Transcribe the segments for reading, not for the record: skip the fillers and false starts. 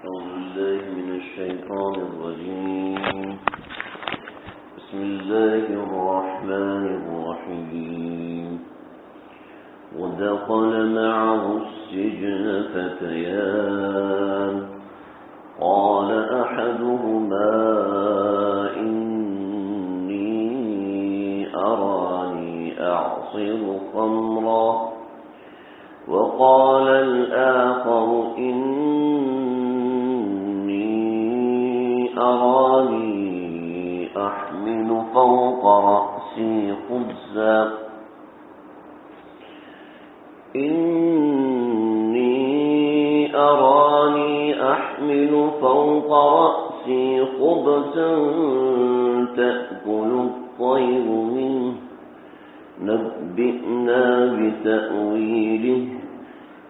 أعوذ بالله من الشيطان الرجيم. بسم الله الرحمن الرحيم. ودخل معه السجن فتيان قال أحدهما إني أراني أعصر خمرا وقال الآخر إني أراني أحمل فوق رأسي خبزا تأكل الطير منه نبئنا بتأويله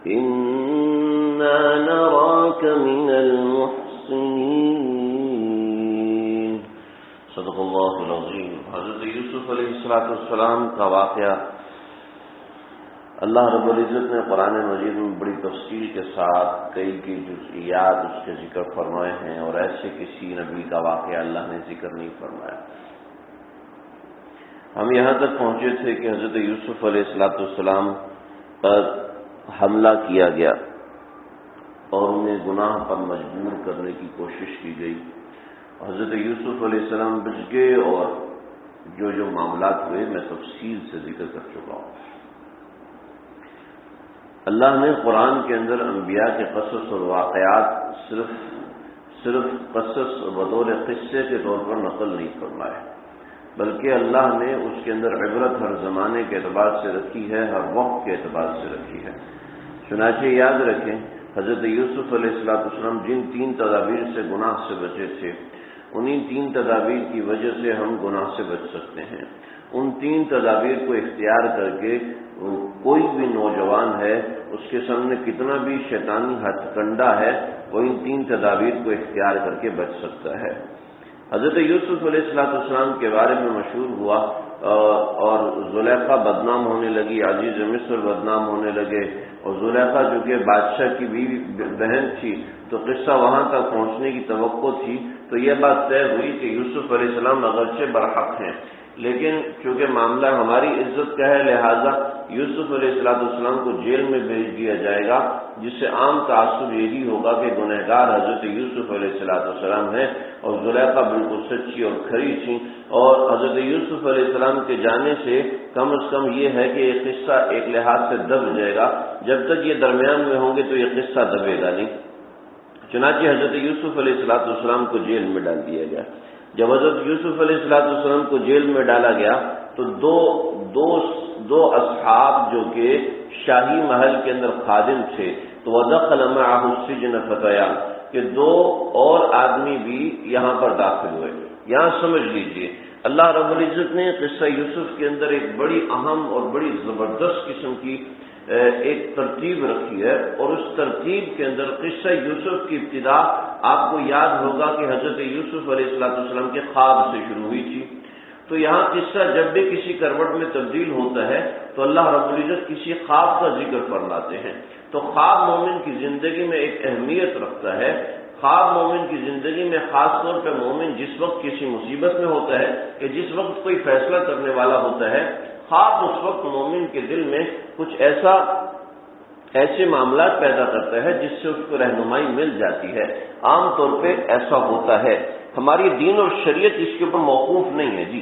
إنا نراك من المحسنين. صدق اللہ العظیم. حضرت یوسف علیہ السلام کا واقعہ اللہ رب العزت نے قرآن مجید میں بڑی تفصیل کے ساتھ کئی جزئیات اس کے ذکر فرمائے ہیں، اور ایسے کسی نبی کا واقعہ اللہ نے ذکر نہیں فرمایا. ہم یہاں تک پہنچے تھے کہ حضرت یوسف علیہ السلام پر حملہ کیا گیا اور انہیں گناہ پر مجبور کرنے کی کوشش کی گئی. حضرت یوسف علیہ السلام بچ گئے اور جو معاملات ہوئے میں تفصیل سے ذکر کر چکا ہوں. اللہ نے قرآن کے اندر انبیاء کے قصص اور واقعات صرف قصص بطور قصے کے طور پر نقل نہیں فرمائے، بلکہ اللہ نے اس کے اندر عبرت ہر زمانے کے اعتبار سے رکھی ہے، ہر وقت کے اعتبار سے رکھی ہے. چنانچہ یاد رکھیں حضرت یوسف علیہ السلام جن 3 تدابیر سے گناہ سے بچے تھے، انہی 3 تدابیر کی وجہ سے ہم گناہ سے بچ سکتے ہیں. ان 3 تدابیر کو اختیار کر کے کوئی بھی نوجوان ہے، اس کے سامنے کتنا بھی شیطانی ہتھ کنڈا ہے، وہ ان 3 تدابیر کو اختیار کر کے بچ سکتا ہے. حضرت یوسف علیہ السلام کے بارے میں مشہور ہوا اور زلیخا بدنام ہونے لگی، عزیز مصر بدنام ہونے لگے، اور زلیخا جو کہ بادشاہ کی بیوی بہن تھی تو قصہ وہاں تک پہنچنے کی توقع تھی. تو یہ بات طے ہوئی کہ یوسف علیہ السلام اگرچہ برحق ہیں، لیکن چونکہ معاملہ ہماری عزت کا ہے، لہذا یوسف علیہ السلام کو جیل میں بھیج دیا جائے گا، جس سے عام تعصب یہی ہوگا کہ گنہگار حضرت یوسف علیہ السلام ہیں اور زلیخا بالکل سچی اور کھری تھی. اور حضرت یوسف علیہ السلام کے جانے سے کم از کم یہ ہے کہ یہ قصہ ایک لحاظ سے دب جائے گا. جب تک یہ درمیان میں ہوں گے تو یہ قصہ دبے گا نہیں. چنانچہ حضرت یوسف علیہ السلام کو جیل میں ڈال دیا گیا. جب حضرت یوسف علیہ السلام کو جیل میں ڈالا گیا تو دو اصحاب جو کہ شاہی محل کے اندر خادم تھے، تو وَدَخَلَ مَعَهُ السِّجْنَ فَتَيَانِ کہ 2 اور آدمی بھی یہاں پر داخل ہوئے. یہاں سمجھ لیجئے اللہ رب العزت نے قصہ یوسف کے اندر ایک بڑی اہم اور بڑی زبردست قسم کی ایک ترتیب رکھی ہے، اور اس ترتیب کے اندر قصہ یوسف کی ابتدا آپ کو یاد ہوگا کہ حضرت یوسف علیہ السلام کے خواب سے شروع ہوئی تھی. تو یہاں قصہ جب بھی کسی کروٹ میں تبدیل ہوتا ہے تو اللہ رب العزت کسی خواب کا ذکر فرماتے ہیں. تو خواب مومن کی زندگی میں ایک اہمیت رکھتا ہے. خواب مومن کی زندگی میں خاص طور پہ مومن جس وقت کسی مصیبت میں ہوتا ہے کہ جس وقت کوئی فیصلہ کرنے والا ہوتا ہے، خواب اس وقت مومن کے دل میں کچھ ایسے معاملات پیدا کرتا ہے جس سے اس کو رہنمائی مل جاتی ہے. عام طور پہ ایسا ہوتا ہے. ہماری دین اور شریعت اس کے اوپر موقوف نہیں ہے جی.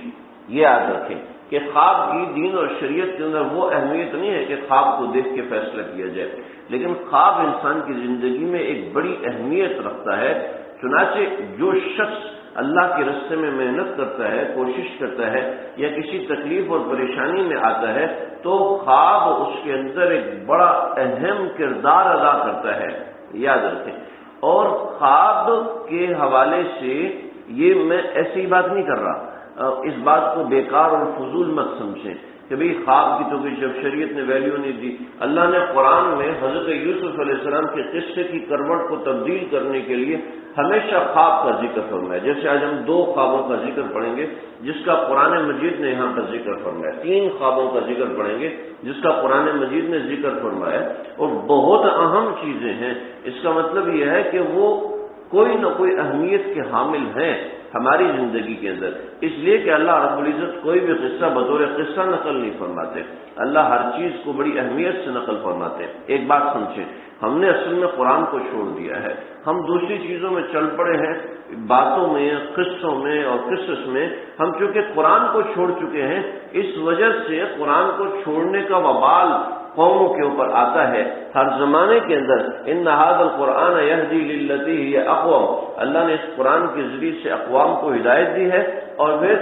یہ یاد رکھیں کہ خواب کی دین اور شریعت کے اندر وہ اہمیت نہیں ہے کہ خواب کو دیکھ کے فیصلہ کیا جائے، لیکن خواب انسان کی زندگی میں ایک بڑی اہمیت رکھتا ہے. چنانچہ جو شخص اللہ کے راستے میں محنت کرتا ہے، کوشش کرتا ہے، یا کسی تکلیف اور پریشانی میں آتا ہے تو خواب اس کے اندر ایک بڑا اہم کردار ادا کرتا ہے. یاد رکھیں. اور خواب کے حوالے سے یہ میں ایسی ہی بات نہیں کر رہا، اس بات کو بیکار اور فضول مت سمجھیں کہ بھئی خواب کی تو جب شریعت نے ویلیو نہیں دی. اللہ نے قرآن میں حضرت یوسف علیہ السلام کے قصے کی کروٹ کو تبدیل کرنے کے لیے ہمیشہ خواب کا ذکر فرمایا. جیسے آج ہم 2 خوابوں کا ذکر پڑھیں گے جس کا قرآن مجید نے یہاں پر ذکر فرمایا، 3 خوابوں کا ذکر پڑھیں گے جس کا قرآن مجید نے ذکر فرمایا، اور بہت اہم چیزیں ہیں. اس کا مطلب یہ ہے کہ وہ کوئی نہ کوئی اہمیت کے حامل ہیں ہماری زندگی کے اندر، اس لیے کہ اللہ رب العزت کوئی بھی قصہ بطور قصہ نقل نہیں فرماتے، اللہ ہر چیز کو بڑی اہمیت سے نقل فرماتے ہیں۔ ایک بات سمجھیں، ہم نے اصل میں قرآن کو چھوڑ دیا ہے، ہم دوسری چیزوں میں چل پڑے ہیں، باتوں میں، قصوں میں اور قصص میں۔ ہم چونکہ قرآن کو چھوڑ چکے ہیں، اس وجہ سے قرآن کو چھوڑنے کا وبال قوموں کے اوپر آتا ہے ہر زمانے کے اندر۔ ان ھذا القرآن یہدی للتی ہی اقوم، اللہ نے اس قرآن کے ذریعے سے اقوام کو ہدایت دی ہے۔ اور پھر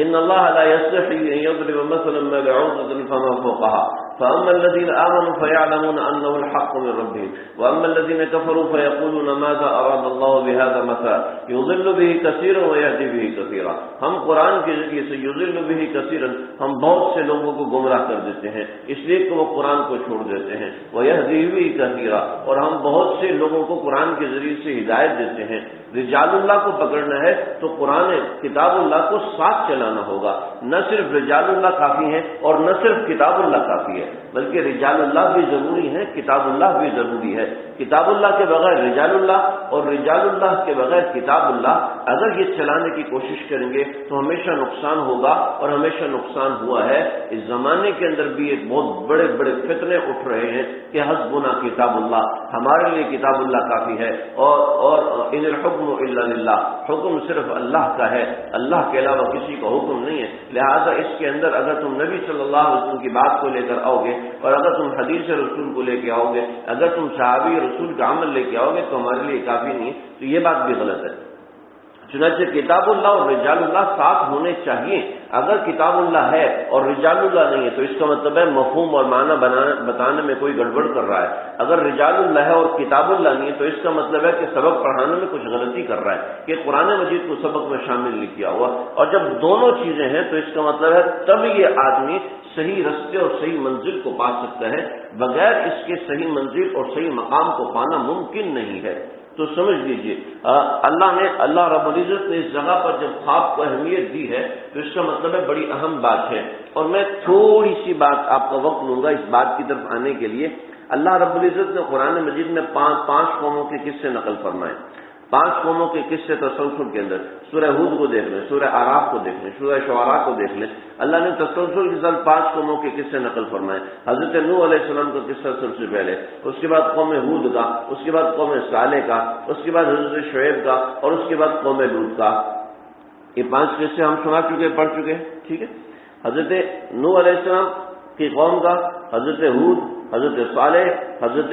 ان اللہ لا یستحی ان یضرب مثلا ما بعوضۃ فما فوقها فاما الذين امنوا فيعلمون انه الحق من ربهم واما الذين كفروا فيقولون ماذا اراد الله بهذا مثلا يضل به كثيرا ويهدي به كثيرا۔ ہم قرآن کے ذریعے سے یضل به كثيرا، ہم بہت سے لوگوں کو گمراہ کر دیتے ہیں اس لیے کہ وہ قرآن کو چھوڑ دیتے ہیں، ويهدي به كثيرا، اور ہم بہت سے لوگوں کو قرآن کے ذریعے سے ہدایت دیتے ہیں۔ رجال اللہ کو پکڑنا ہے تو قرآن کتاب اللہ کو ساتھ چلانا ہوگا، نہ صرف رجال اللہ کافی ہے اور نہ صرف کتاب اللہ کافی ہے، بلکہ رجال اللہ بھی ضروری ہے، کتاب اللہ بھی ضروری ہے۔ کتاب اللہ کے بغیر رجال اللہ اور رجال اللہ کے بغیر کتاب اللہ اگر یہ چلانے کی کوشش کریں گے تو ہمیشہ نقصان ہوگا، اور ہمیشہ نقصان ہوا ہے۔ اس زمانے کے اندر بھی ایک بہت بڑے بڑے فتنے اٹھ رہے ہیں کہ حسبنا کتاب اللہ، ہمارے لیے کتاب اللہ کافی ہے، اور ان الحکم الا للہ، حکم صرف اللہ کا ہے، اللہ کے علاوہ کسی کا حکم نہیں ہے۔ لہذا اس کے اندر اگر تم نبی صلی اللہ علیہ وسلم کی بات کو لے کر آؤ گے، اور اگر تم حدیث رسول کو لے کے آؤ گے، اگر تم صحابی رسول کا عمل لے کے آؤ گے تو ہمارے لیے کافی نہیں، تو یہ بات بھی غلط ہے۔ چنانچہ کتاب اللہ اور رجال اللہ ساتھ ہونے چاہیے۔ اگر کتاب اللہ ہے اور رجال اللہ نہیں ہے تو اس کا مطلب ہے مفہوم اور معنی بتانے میں کوئی گڑبڑ کر رہا ہے۔ اگر رجال اللہ ہے اور کتاب اللہ نہیں ہے تو اس کا مطلب ہے کہ سبق پڑھانے میں کچھ غلطی کر رہا ہے، کہ قرآن مجید کو سبق میں شامل نہیں کیا ہوا۔ اور جب دونوں چیزیں ہیں تو اس کا مطلب ہے تب یہ آدمی صحیح رستے اور صحیح منزل کو پا سکتا ہے، بغیر اس کے صحیح منزل اور صحیح مقام کو پانا ممکن نہیں ہے۔ تو سمجھ لیجئے اللہ رب العزت نے اس جگہ پر جب خواب کو اہمیت دی ہے تو اس کا مطلب ہے بڑی اہم بات ہے۔ اور میں تھوڑی سی بات آپ کا وقت لوں گا اس بات کی طرف آنے کے لیے۔ اللہ رب العزت نے قرآن مجید میں پانچ قوموں کے قصے نقل فرمائے، 5 قوموں کے قصے تسلسل کے اندر۔ سورہ ہود کو دیکھ لیں، سورہ اعراف کو دیکھ لیں، سورہ شعراء کو دیکھ لیں، اللہ نے تسلسل کے ساتھ 5 قوموں کے قصے نقل فرمائے۔ حضرت نوح علیہ السلام کا قصہ سب سے پہلے، اس کے بعد قوم ہود کا، اس کے بعد قوم صالح کا، اس کے بعد حضرت شعیب کا، اور اس کے بعد قوم لوط کا۔ یہ 5 قصے ہم سنا چکے، پڑھ چکے، ٹھیک ہے۔ حضرت نوح علیہ السلام کی قوم کا، حضرت ہود، حضرت صالح، حضرت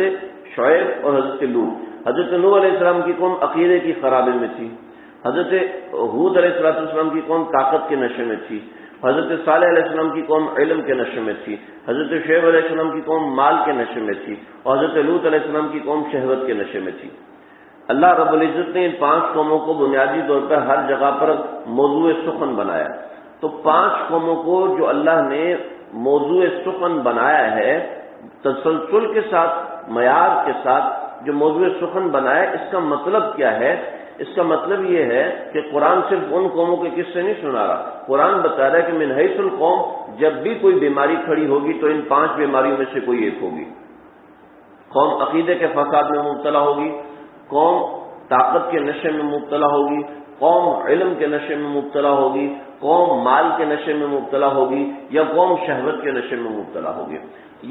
شعیب اور حضرت لوط۔ حضرت نوح علیہ السلام کی قوم عقیدے کی خرابی میں تھی، حضرت ہود علیہ السلام کی قوم طاقت کے نشے میں تھی، حضرت صالح علیہ السلام کی قوم علم کے نشے میں تھی، حضرت شعیب علیہ السلام کی قوم مال کے نشے میں تھی، اور حضرت لوط علیہ السلام کی قوم شہوت کے نشے میں تھی۔ اللہ رب العزت نے ان 5 قوموں کو بنیادی طور پر ہر جگہ پر موضوع سخن بنایا۔ تو 5 قوموں کو جو اللہ نے موضوع سخن بنایا ہے، تسلسل کے ساتھ، معیار کے ساتھ جو موضوع سخن بنایا، اس کا مطلب کیا ہے؟ اس کا مطلب یہ ہے کہ قرآن صرف ان قوموں کے قصے نہیں سنا رہا، قرآن بتا رہا ہے کہ من حیث القوم جب بھی کوئی بیماری کھڑی ہوگی تو ان 5 بیماریوں میں سے کوئی ایک ہوگی۔ قوم عقیدے کے فساد میں مبتلا ہوگی، قوم طاقت کے نشے میں مبتلا ہوگی، قوم علم کے نشے میں مبتلا ہوگی، قوم مال کے نشے میں مبتلا ہوگی، یا قوم شہوت کے نشے میں مبتلا ہوگی۔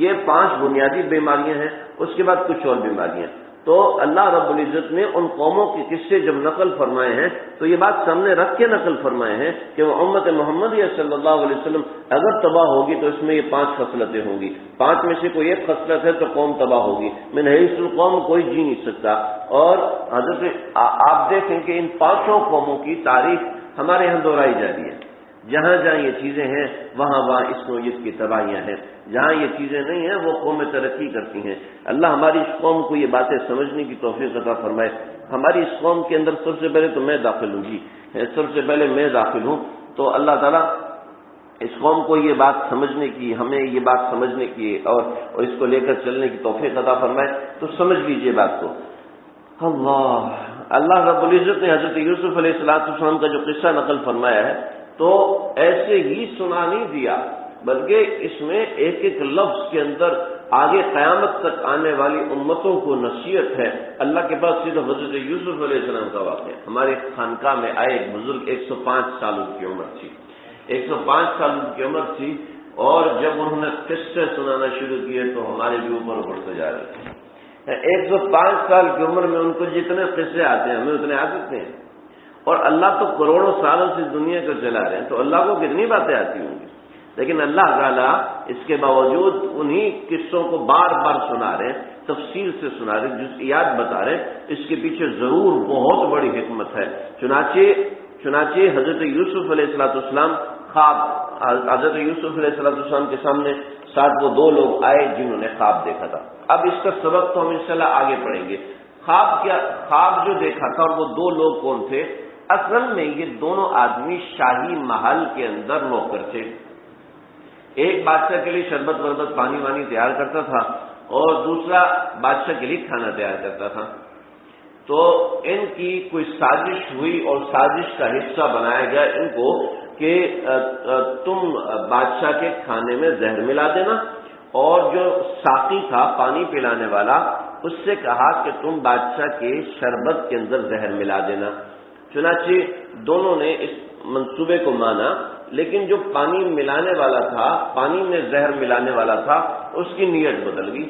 یہ 5 بنیادی بیماریاں ہیں، اس کے بعد کچھ اور بیماریاں۔ تو اللہ رب العزت نے ان قوموں کے قصے جب نقل فرمائے ہیں تو یہ بات سامنے رکھ کے نقل فرمائے ہیں کہ وہ امت محمدیہ صلی اللہ علیہ وسلم اگر تباہ ہوگی تو اس میں یہ 5 خصلتیں ہوں گی، 5 میں سے کوئی ایک خصلت ہے تو قوم تباہ ہوگی، من حیث القوم کوئی جی نہیں سکتا۔ اور حضرت آپ دیکھیں کہ ان 5 قوموں کی تاریخ ہمارے یہاں دہرائی جا رہی ہے، جہاں جہاں یہ چیزیں ہیں وہاں اس نوعیت کی تباہیاں ہیں، جہاں یہ چیزیں نہیں ہیں وہ قومیں ترقی کرتی ہیں۔ اللہ ہماری اس قوم کو یہ باتیں سمجھنے کی توفیق عطا فرمائے۔ ہماری اس قوم کے اندر سب سے پہلے تو میں داخل ہوں گی، سب سے پہلے میں داخل ہوں، تو اللہ تعالیٰ اس قوم کو یہ بات سمجھنے کی، ہمیں یہ بات سمجھنے کی اور اس کو لے کر چلنے کی توفیق عطا فرمائے۔ تو سمجھ لیجئے بات کو۔ اللہ رب العزت نے حضرت یوسف علیہ السلام کا جو قصہ نقل فرمایا ہے تو ایسے ہی سنا نہیں دیا، بلکہ اس میں ایک ایک لفظ کے اندر آگے قیامت تک آنے والی امتوں کو نصیحت ہے۔ اللہ کے پاس صرف حضرت یوسف علیہ السلام کا واقعہ، ہمارے خانقاہ میں آئے ایک بزرگ 105 سال ان کی عمر تھی، 105 سال ان کی عمر تھی، اور جب انہوں نے قصے سنانا شروع کیے تو ہمارے بھی اوپر بڑھتے جا رہے تھے۔ 105 سال کی عمر میں ان کو جتنے قصے آتے ہیں ہمیں اتنے آ سکتے ہیں، اور اللہ تو کروڑوں سالوں سے دنیا کو چلا رہے ہیں، تو اللہ کو کتنی باتیں آتی ہوں گی، لیکن اللہ تعالیٰ اس کے باوجود انہی قصوں کو بار بار سنا رہے ہیں، تفصیل سے سنا رہے ہیں، جزئیات بتا رہے ہیں، اس کے پیچھے ضرور بہت بڑی حکمت ہے۔ چنانچہ حضرت یوسف علیہ السلام حضرت یوسف علیہ السلام کے سامنے ساتھ وہ دو لوگ آئے جنہوں نے خواب دیکھا تھا۔ اب اس کا سبق تو ہم انشاءاللہ آگے پڑھیں گے۔ خواب جو دیکھا تھا اور وہ دو لوگ کون تھے؟ اصل میں یہ دونوں آدمی شاہی محل کے اندر نوکر تھے۔ ایک بادشاہ کے لیے شربت وربت پانی وانی تیار کرتا تھا، اور دوسرا بادشاہ کے لیے کھانا تیار کرتا تھا۔ تو ان کی کوئی سازش ہوئی اور سازش کا حصہ بنایا گیا ان کو کہ تم بادشاہ کے کھانے میں زہر ملا دینا، اور جو ساقی تھا پانی پلانے والا اس سے کہا کہ تم بادشاہ کے شربت کے اندر زہر ملا دینا۔ چنانچہ دونوں نے اس منصوبے کو مانا، لیکن جو پانی ملانے والا تھا، پانی میں زہر ملانے والا تھا، اس کی نیت بدل گئی۔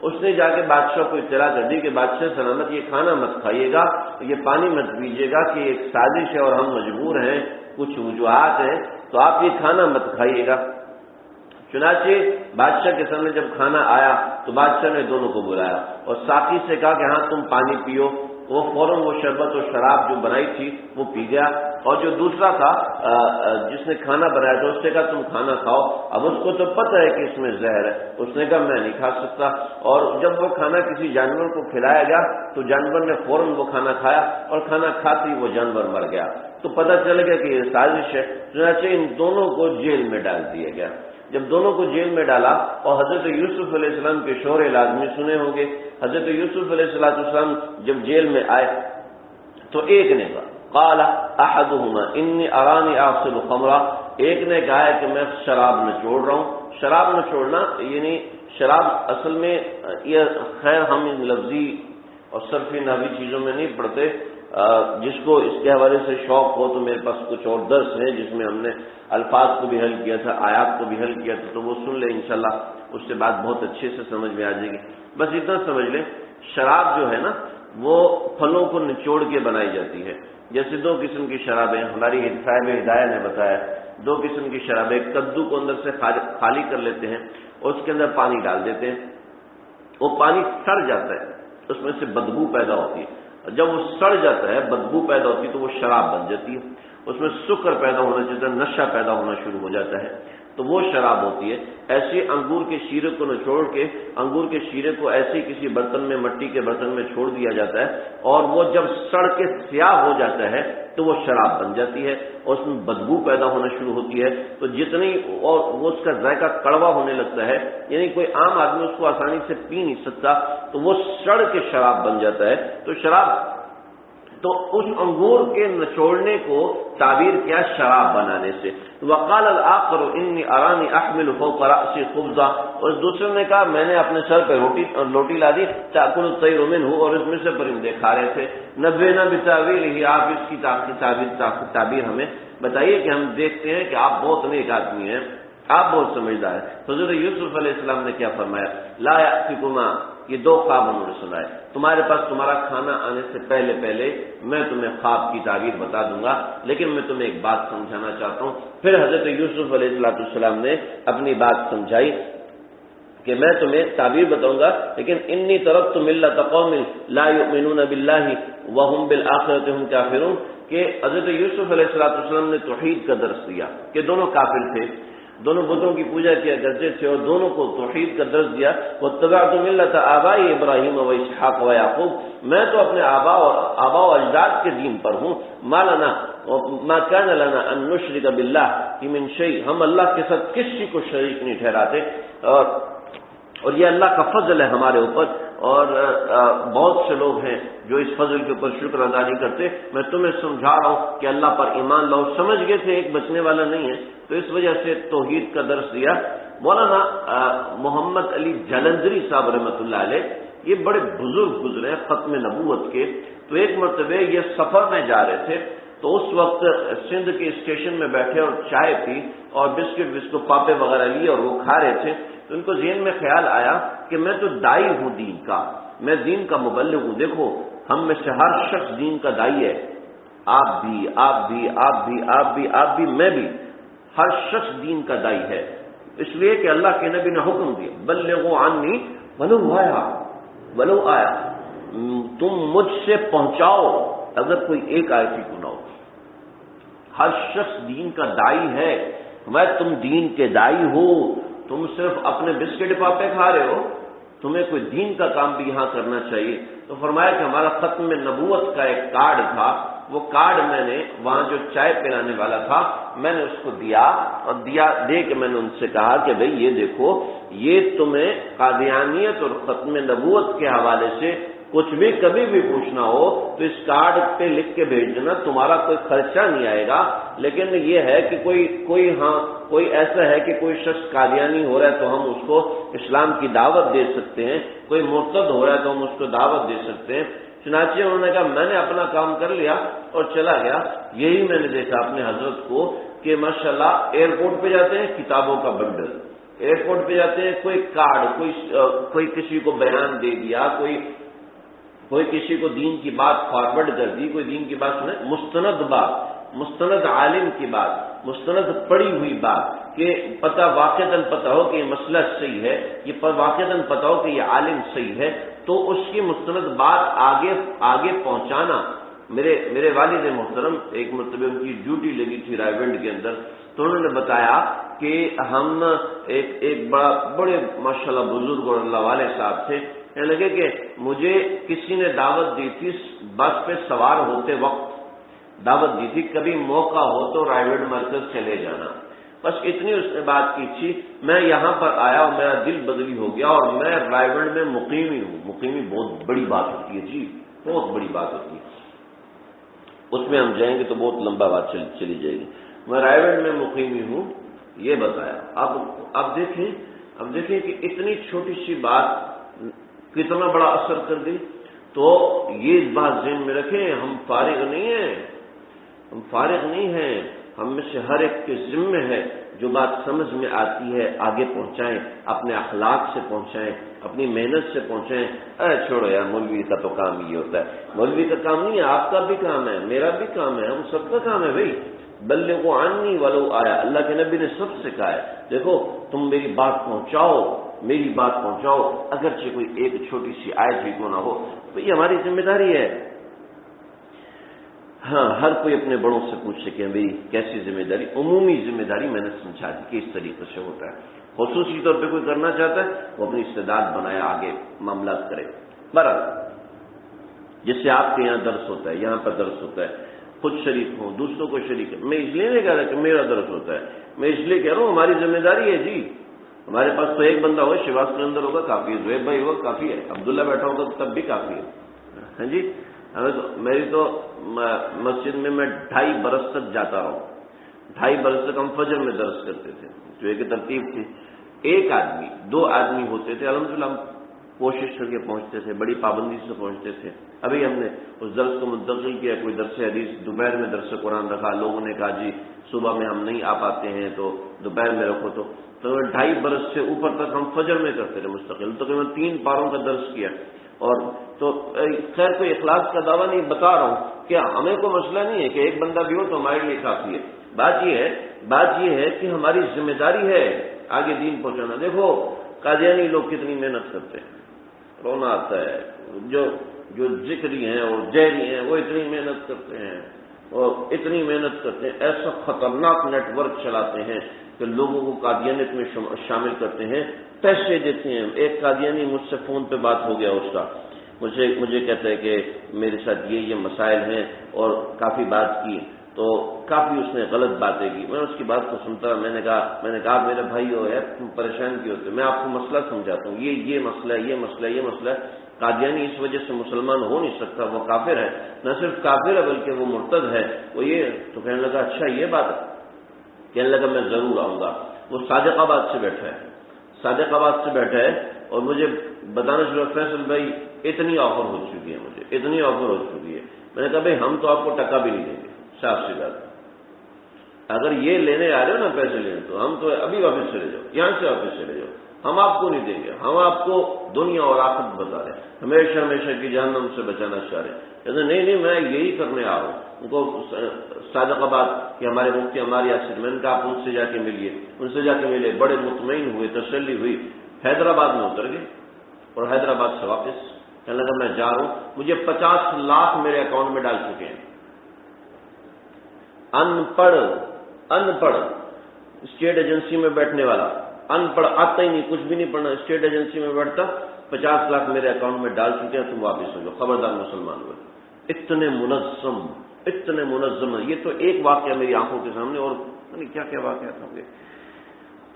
اس نے جا کے بادشاہ کو اطلاع کر دی کہ بادشاہ سلامت یہ کھانا مت کھائیے گا، یہ پانی مت پیجیے گا، کہ ایک سازش ہے اور ہم مجبور ہیں، کچھ وجوہات ہیں، تو آپ یہ کھانا مت کھائیے گا۔ چنانچہ بادشاہ کے سامنے جب کھانا آیا تو بادشاہ نے دونوں کو بلایا اور ساقی سے کہا کہ ہاں تم پانی پیو۔ وہ فوراً وہ شربت اور شراب جو بنائی تھی وہ پی گیا، اور جو دوسرا تھا جس نے کھانا بنایا تھا اس نے کہا تم کھانا کھاؤ۔ اب اس کو تو پتہ ہے کہ اس میں زہر ہے، اس نے کہا میں نہیں کھا سکتا، اور جب وہ کھانا کسی جانور کو کھلایا گیا تو جانور نے فوراً وہ کھانا کھایا، اور کھانا کھاتے ہی وہ جانور مر گیا۔ تو پتہ چل گیا کہ یہ سازش ہے۔ چنانچہ ان دونوں کو جیل میں ڈال دیا گیا۔ جب دونوں کو جیل میں ڈالا، اور حضرت یوسف علیہ السلام کے شور لازمی سنے ہوں گے، حضرت یوسف علیہ السلام جب جیل میں آئے تو ایک نے کہا قال احدهما انی ارانی اعصر خمرا، ایک نے کہا ہے کہ میں شراب نچوڑ رہا ہوں۔ شراب نچوڑنا یعنی شراب اصل میں یہ خیر ہم ان لفظی اور صرفی نحوی چیزوں میں نہیں پڑھتے، جس کو اس کے حوالے سے شوق ہو تو میرے پاس کچھ اور درس ہے جس میں ہم نے الفاظ کو بھی حل کیا تھا، آیات کو بھی حل کیا تھا، تو وہ سن لیں انشاءاللہ، اس سے بات بہت اچھے سے سمجھ میں آ جائے گی۔ بس اتنا سمجھ لیں، شراب جو ہے نا وہ پھلوں کو نچوڑ کے بنائی جاتی ہے۔ جیسے دو قسم کی شرابیں ہماری صاحب ہدایہ نے بتایا، دو قسم کی شرابیں، کدو کو اندر سے خالی کر لیتے ہیں اور اس کے اندر پانی ڈال دیتے ہیں، وہ پانی سڑ جاتا ہے، اس میں سے بدبو پیدا ہوتی ہے، جب وہ سڑ جاتا ہے بدبو پیدا ہوتی ہے تو وہ شراب بن جاتی ہے، اس میں سکر پیدا ہونا چاہتا ہے، نشہ پیدا ہونا شروع ہو جاتا ہے، تو وہ شراب ہوتی ہے۔ ایسے انگور کے شیرے کو نچوڑ کے انگور کے شیرے کو ایسے کسی برتن میں، مٹی کے برتن میں چھوڑ دیا جاتا ہے، اور وہ جب سڑ کے سیاہ ہو جاتا ہے تو وہ شراب بن جاتی ہے، اور اس میں بدبو پیدا ہونا شروع ہوتی ہے، تو جتنی اور وہ اس کا ذائقہ کڑوا ہونے لگتا ہے، یعنی کوئی عام آدمی اس کو آسانی سے پی نہیں سکتا، تو وہ سڑ کے شراب بن جاتا ہے۔ تو شراب تو اس انگور کے نچوڑنے کو تعبیر کیا شراب بنانے سے۔ وقال الآخر انی ارانی احمل فوق رأسی خبزا، اور دوسرے نے کہا میں نے اپنے سر پہ روٹی لا دی، تأکل الطیر منہ، اور اس میں سے پرندے کھا رہے تھے۔ نبئنا بتأویلہ، آپ اس کی تعبیر ہمیں بتائیے کہ ہم دیکھتے ہیں کہ آپ بہت نیک آدمی ہیں، آپ بہت سمجھدار ہیں۔ حضرت یوسف علیہ السلام نے کیا فرمایا؟ لا یأتکما، یہ دو خواب انہوں نے سنائے، تمہارے پاس تمہارا کھانا آنے سے پہلے میں تمہیں خواب کی تعبیر بتا دوں گا، لیکن میں تمہیں ایک بات سمجھانا چاہتا ہوں۔ پھر حضرت یوسف علیہ السلام نے اپنی بات سمجھائی کہ میں تمہیں تعبیر بتاؤں گا، لیکن انی ترکت ملۃ قوم لا یؤمنون باللہ وهم بالآخرۃ هم کافرون، کہ حضرت یوسف علیہ السلام نے توحید کا درس دیا کہ دونوں کافر تھے، دونوں بتوں کی پوجا کیا کرتے تھے، اور دونوں کو توحید کا درس دیا۔ واتبعت ملۃ آبائی ابراہیم و اسحاق و یعقوب، میں تو اپنے آبا و اجداد کے دین پر ہوں۔ ما کان لنا ان نشرک باللہ من شیء، ہم اللہ کے ساتھ کسی کو شریک نہیں ٹھہراتے، اور یہ اللہ کا فضل ہے ہمارے اوپر۔ اور بہت سے لوگ ہیں جو اس فضل کے اوپر شکر ادا نہیں کرتے. میں تمہیں سمجھا رہا ہوں کہ اللہ پر ایمان لاؤ. سمجھ گئے تھے ایک بچنے والا نہیں ہے تو اس وجہ سے توحید کا درس دیا. مولانا محمد علی جلندری صاحب رحمۃ اللہ علیہ یہ بڑے بزرگ گزرے ختم نبوت کے. تو ایک مرتبہ یہ سفر میں جا رہے تھے تو اس وقت سندھ کے اسٹیشن میں بیٹھے اور چائے پی اور بسکٹ پاپے وغیرہ لیے اور وہ کھا رہے تھے. تو ان کو ذہن میں خیال آیا کہ میں تو دائی ہوں دین کا، میں دین کا مبلغ ہوں. دیکھو ہم میں سے ہر شخص دین کا دائی ہے، آپ بھی آپ بھی آپ بھی آپ بھی آپ بھی میں بھی، ہر شخص دین کا دائی ہے. اس لیے کہ اللہ کے نبی نے حکم دیا بلغوا عنی ولو آیا، تم مجھ سے پہنچاؤ اگر کوئی ایک آیت ہی کیوں نہ ہو. ہر شخص دین کا دائی ہے. میں تم دین کے دائی ہو، تم صرف اپنے بسکٹ پاپے کھا رہے ہو، تمہیں کوئی دین کا کام بھی یہاں کرنا چاہیے. تو فرمایا کہ ہمارا ختم نبوت کا ایک کارڈ تھا، وہ کارڈ میں نے وہاں جو چائے پلانے والا تھا میں نے اس کو دیا، اور دے کے میں نے ان سے کہا کہ بھئی یہ دیکھو، یہ تمہیں قادیانیت اور ختم نبوت کے حوالے سے کچھ بھی کبھی بھی پوچھنا ہو تو اس کارڈ پہ لکھ کے بھیج دینا، تمہارا کوئی خرچہ نہیں آئے گا. لیکن یہ ہے کہ کوئی ایسا ہے کہ کوئی شخص قادیانی ہو رہا ہے تو ہم اس کو اسلام کی دعوت دے سکتے ہیں، کوئی مرتد ہو رہا ہے تو ہم اس کو دعوت دے سکتے ہیں. چنانچہ انہوں نے کہا میں نے اپنا کام کر لیا اور چلا گیا. یہی میں نے دیکھا اپنے حضرت کو کہ ماشاءاللہ ایئرپورٹ پہ جاتے ہیں کتابوں کا بنڈل، ایئرپورٹ پہ جاتے ہیں کوئی کارڈ، کوئی کسی کو بیان دے دیا، کوئی کسی کو دین کی بات فارورڈ کر دی، کوئی دین کی بات سنے، مستند عالم کی بات، مستند پڑھی ہوئی بات کہ واقعتاً پتہ ہو کہ یہ مسئلہ صحیح ہے، یہ واقعتاً پتہ ہو کہ یہ عالم صحیح ہے، تو اس کی مستند بات آگے پہنچانا. میرے والد محترم ایک مرتبہ ان کی ڈیوٹی لگی تھی رائے کے اندر، تو انہوں نے بتایا کہ ہم ایک بڑے ماشاءاللہ بزرگ اور اللہ والے صاحب تھے. کہنے لگے کہ مجھے کسی نے دعوت دی تھی بس پہ سوار ہوتے وقت، دعوت دی تھی کبھی موقع ہو تو رائے مرکز چلے جانا. بس اتنی اس نے بات کی تھی. میں یہاں پر آیا اور میرا دل بدلی ہو گیا اور میں رائے میں مقیمی ہوں. مقیمی بہت بڑی بات ہوتی ہے جی، بہت بڑی بات ہوتی ہے، اس میں ہم جائیں گے تو بہت لمبا بات چلی جائے گی. میں رائے میں مقیمی ہوں یہ بتایا. اب دیکھیں کہ اتنی چھوٹی سی بات کتنا بڑا اثر کر دی. تو یہ بات ذہن میں رکھیں، ہم فارغ نہیں ہیں. ہم میں سے ہر ایک کے ذمہ ہے جو بات سمجھ میں آتی ہے آگے پہنچائیں، اپنے اخلاق سے پہنچائیں، اپنی محنت سے پہنچائیں. ارے چھوڑو یار، مولوی کا تو کام یہ ہوتا ہے. مولوی کا کام نہیں ہے، آپ کا بھی کام ہے، میرا بھی کام ہے، ہم سب کا کام ہے. بھائی بلغوا عنی ولو آیا، اللہ کے نبی نے سب سے کہا ہے دیکھو تم میری بات پہنچاؤ اگرچہ کوئی ایک چھوٹی سی آیت بھی کیوں نہ ہو. تو یہ ہماری ذمہ داری ہے. ہاں، ہر کوئی اپنے بڑوں سے پوچھ سکے بھائی کیسی ذمہ داری. عمومی ذمہ داری میں نے سمجھا دی کہ اس طریقے سے ہوتا ہے. خصوصی طور پہ کوئی کرنا چاہتا ہے وہ اپنی استعداد بنائے، آگے معاملات کرے. برابر جس سے آپ کے یہاں درس ہوتا ہے، یہاں پر درس ہوتا ہے، خود شریک ہوں، دوسروں کو شریک ہے. میں اس لیے نہیں کہہ رہا کہ میرا درس ہوتا ہے، میں اس لیے کہہ رہا ہوں ہماری ذمہ داری ہے جی. ہمارے پاس تو ایک بندہ ہوگا، شیواس کے اندر ہوگا کافی ہے، زہیب بھائی ہوگا کافی ہے، عبداللہ بیٹھا ہوگا تب بھی کافی ہے. ہاں جی، میری تو مسجد میں 2.5 برس تک جاتا رہا ہوں. 2.5 برس تک ہم فجر میں درس کرتے تھے، جو ایک ترتیب تھی. 1 آدمی 2 آدمی ہوتے تھے، الحمدللہ ہم کوشش کر کے پہنچتے تھے، بڑی پابندی سے پہنچتے تھے. ابھی ہم نے اس درس کو منتقل کیا، کوئی درس حدیث دوپہر میں درس قرآن رکھا. لوگوں نے کہا جی صبح میں ہم نہیں آ پاتے ہیں تو دوپہر میں رکھو. تو 2.5 برس سے اوپر تک ہم فجر میں کرتے تھے مستقل، تقریباً 3 پاروں کا درس کیا. اور تو خیر کوئی اخلاص کا دعویٰ نہیں، بتا رہا ہوں کہ ہمیں کوئی مسئلہ نہیں ہے کہ ایک بندہ بھی ہو تو ہمارے لیے کافی ہے. بات یہ ہے کہ ہماری ذمہ داری ہے آگے دین پہنچانا. دیکھو قادیانی لوگ کتنی محنت کرتے ہیں، رونا آتا ہے. جو ذکری ہیں اور جہری ہیں وہ اتنی محنت کرتے ہیں اور اتنی محنت کرتے ہیں، ایسا خطرناک نیٹ ورک چلاتے ہیں کہ لوگوں کو قادیانیت میں شامل کرتے ہیں، پیسے دیتے ہیں. ایک قادیانی مجھ سے فون پہ بات ہو گیا، اس کا مجھے کہتا ہے کہ میرے ساتھ یہ مسائل ہیں اور کافی بات کی تو کافی اس نے غلط باتیں کی. میں اس کی بات کو سنتا، میں نے کہا آپ میرے بھائی ہو یار، تم پریشان کیوں ہوتے، میں آپ کو مسئلہ سمجھاتا ہوں، یہ مسئلہ ہے. قادیانی اس وجہ سے مسلمان ہو نہیں سکتا، وہ کافر ہے، نہ صرف کافر ہے بلکہ وہ مرتد ہے، وہ یہ تو کہنے لگا اچھا یہ بات ہے، کہنے لگا میں ضرور آؤں گا۔ وہ صادق آباد سے بیٹھا ہے، صادق آباد سے بیٹھا ہے اور مجھے بتانا شروع، فیصل بھائی اتنی آفر ہو چکی ہے، مجھے اتنی آفر ہو چکی ہے۔ میں نے کہا بھائی ہم تو آپ کو ٹکا بھی نہیں دیں گے، صاف سی بات، اگر یہ لینے آ رہے ہو نا پیسے لینے تو ہم تو ابھی واپس چلے جاؤ، یہاں سے واپس چلے جاؤ، ہم آپ کو نہیں دیں گے، ہم آپ کو دنیا اور آخرت بتا رہے ہیں، ہمیشہ ہمیشہ کی جہنم سے بچانا چاہ رہے ہیں۔ کہتے نہیں میں یہی کرنے آ رہا ہوں۔ ان کو صادق آباد کہ ہمارے مفتی ہمارے یاسر، میں نے کہا آپ ان سے جا کے ملیے، ان سے جا کے ملے، بڑے مطمئن ہوئے، تسلی ہوئی، حیدرآباد میں اتر گئے اور حیدرآباد سے واپس کہنے لگا میں جا رہا ہوں، مجھے 50 لاکھ میرے اکاؤنٹ میں ڈال چکے ہیں۔ ان پڑھ اسٹیٹ ایجنسی میں بیٹھنے والا، ان پڑھ آتا ہی نہیں، کچھ بھی نہیں پڑھنا، اسٹیٹ ایجنسی میں بیٹھتا، 50 لاکھ میرے اکاؤنٹ میں ڈال چکے ہیں، تم واپس ہو جاؤ، خبردار مسلمان ہوئے۔ اتنے منظم، یہ تو ایک واقعہ میری آنکھوں کے سامنے، اور کیا کیا واقعات ہوں گے۔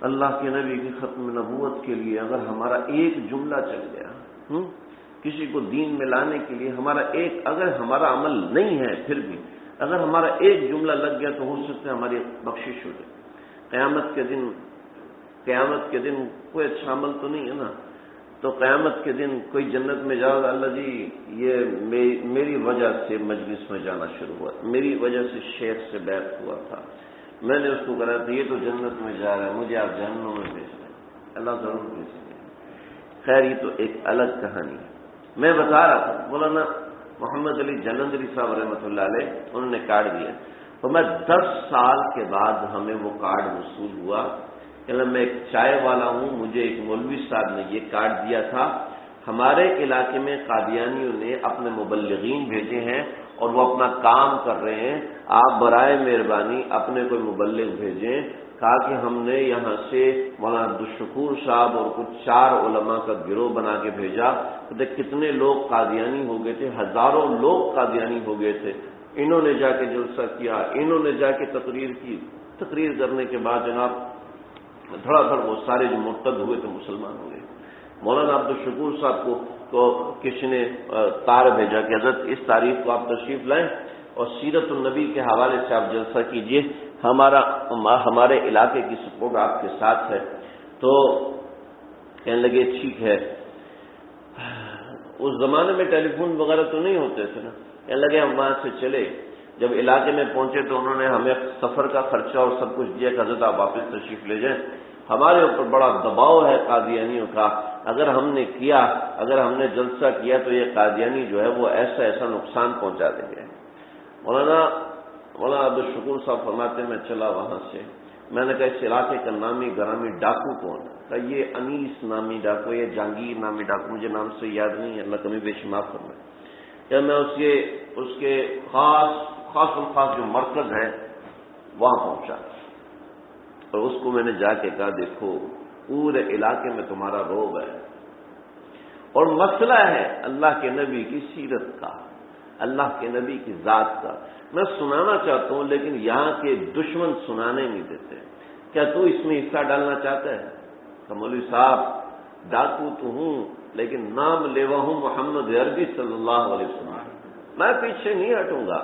اللہ کے نبی کی ختم نبوت کے لیے اگر ہمارا ایک جملہ چل گیا، کسی کو دین میں لانے کے لیے ہمارا ایک، اگر ہمارا عمل نہیں ہے پھر بھی اگر ہمارا ایک جملہ لگ گیا تو ہو سکتا ہے ہماری بخشش ہو جائے۔ قیامت کے دن کوئی اچھا عمل تو نہیں ہے نا، تو قیامت کے دن کوئی جنت میں جاؤ، اللہ جی یہ میری وجہ سے مجلس میں جانا شروع ہوا، میری وجہ سے شیخ سے بیعت ہوا تھا، میں نے اس کو کہا تھا یہ تو جنت میں جا رہا ہے، مجھے آپ جہنم میں بھیج رہے ہیں، اللہ ضرور بھیجیں گے۔ خیر یہ تو ایک الگ کہانی ہے۔ میں بتا رہا تھا، مولانا محمد علی جلندری صاحب رحمۃ اللہ علیہ، انہوں نے کارڈ دیا، تو میں 10 سال کے بعد ہمیں وہ کارڈ وصول ہوا کہ میں ایک چائے والا ہوں، مجھے ایک مولوی صاحب نے یہ کارڈ دیا تھا، ہمارے علاقے میں قادیانیوں نے اپنے مبلغین بھیجے ہیں اور وہ اپنا کام کر رہے ہیں، آپ برائے مہربانی اپنے کوئی مبلغ بھیجیں۔ کہا کہ ہم نے یہاں سے مولانا عبدالشکور صاحب اور کچھ 4 علماء کا گروہ بنا کے بھیجا، تو کتنے لوگ قادیانی ہو گئے تھے، ہزاروں لوگ قادیانی ہو گئے تھے۔ انہوں نے جا کے جلسہ کیا، انہوں نے جا کے تقریر کی، تقریر کرنے کے بعد جناب دھڑا دھڑ وہ سارے جو مرتد ہوئے تھے مسلمان ہو گئے۔ مولانا عبدالشکور صاحب کو کسی نے تار بھیجا کہ حضرت اس تاریخ کو آپ تشریف لائیں اور سیرت النبی کے حوالے سے آپ جلسہ کیجئے، ہمارے علاقے کی سپورٹ آپ کے ساتھ ہے۔ تو کہنے لگے ٹھیک ہے۔ اس زمانے میں ٹیلی فون وغیرہ تو نہیں ہوتے تھے نا، کہنے لگے ہم وہاں سے چلے، جب علاقے میں پہنچے تو انہوں نے ہمیں سفر کا خرچہ اور سب کچھ دیا کہ حضرت آپ واپس تشریف لے جائیں، ہمارے اوپر بڑا دباؤ ہے قادیانیوں کا، اگر ہم نے جلسہ کیا تو یہ قادیانی جو ہے وہ ایسا نقصان پہنچا دیں گے۔ مولانا عبدالشکور صاحب فرماتے میں چلا وہاں سے، میں نے کہا اس علاقے کا نامی گرامی ڈاکو کون ہے؟ کہ یہ انیس نامی ڈاکو، یہ جہانگیر نامی ڈاکو، مجھے نام سے یاد نہیں ہے، اللہ کمی بیش معاف فرمائے۔ کہ میں اس کے خاص جو مرکز ہے وہاں پہنچا اور اس کو میں نے جا کے کہا دیکھو پورے علاقے میں تمہارا روب ہے اور مسئلہ ہے اللہ کے نبی کی سیرت کا، اللہ کے نبی کی ذات کا، میں سنانا چاہتا ہوں لیکن یہاں کے دشمن سنانے نہیں دیتے، کیا تو اس میں حصہ ڈالنا چاہتا ہے؟ کہ مولوی صاحب ڈاکو تو ہوں لیکن نام لیوا ہوں محمد عربی صلی اللہ علیہ وسلم، میں پیچھے نہیں ہٹوں گا،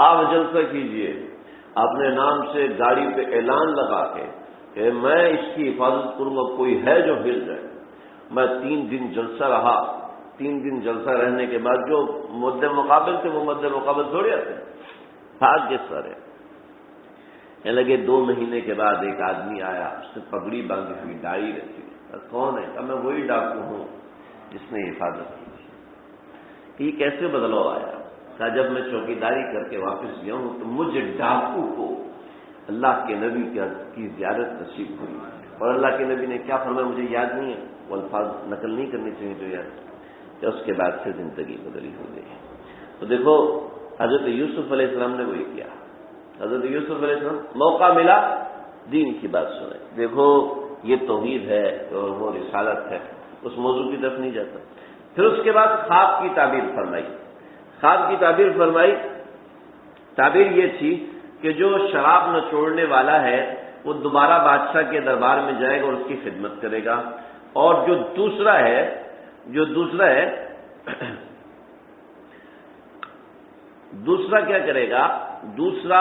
آپ جلسہ کیجئے، اپنے نام سے گاڑی پہ اعلان لگا کے کہ میں اس کی حفاظت کروں گا، کوئی ہے جو ہل جائے۔ میں 3 دن جلسہ رہا، 3 دن جلسہ رہنے کے بعد جو مد مقابل تھے وہ مد مقابل تھوڑے آتے بھاگ کے سارے کہنے لگے۔ 2 مہینے کے بعد ایک آدمی آیا، اس نے پگڑی باندھی ہوئی، ڈائی رکھی، کون ہے؟ کہ میں وہی ڈاکو ہوں جس نے حفاظت کی تھی۔ یہ کیسے بدلاؤ آیا؟ کہ جب میں چوکیداری کر کے واپس گیا ہوں تو مجھے ڈاکو کو اللہ کے نبی کی زیارت نصیب ہوئی، اور اللہ کے نبی نے کیا فرمایا مجھے یاد نہیں ہے، وہ الفاظ نقل نہیں کرنی چاہیے جو یاد، کہ اس کے بعد پھر زندگی بدلی ہو گئی۔ تو دیکھو حضرت یوسف علیہ السلام نے وہی کیا، حضرت یوسف علیہ السلام موقع ملا دین کی بات سنائے۔ دیکھو یہ توحید ہے اور وہ رسالت ہے، اس موضوع کی طرف نہیں جاتا۔ پھر اس کے بعد خواب کی تعبیر فرمائی، تعبیر یہ تھی کہ جو شراب نچوڑنے والا ہے وہ دوبارہ بادشاہ کے دربار میں جائے گا اور اس کی خدمت کرے گا، اور جو دوسرا ہے دوسرا کیا کرے گا؟ دوسرا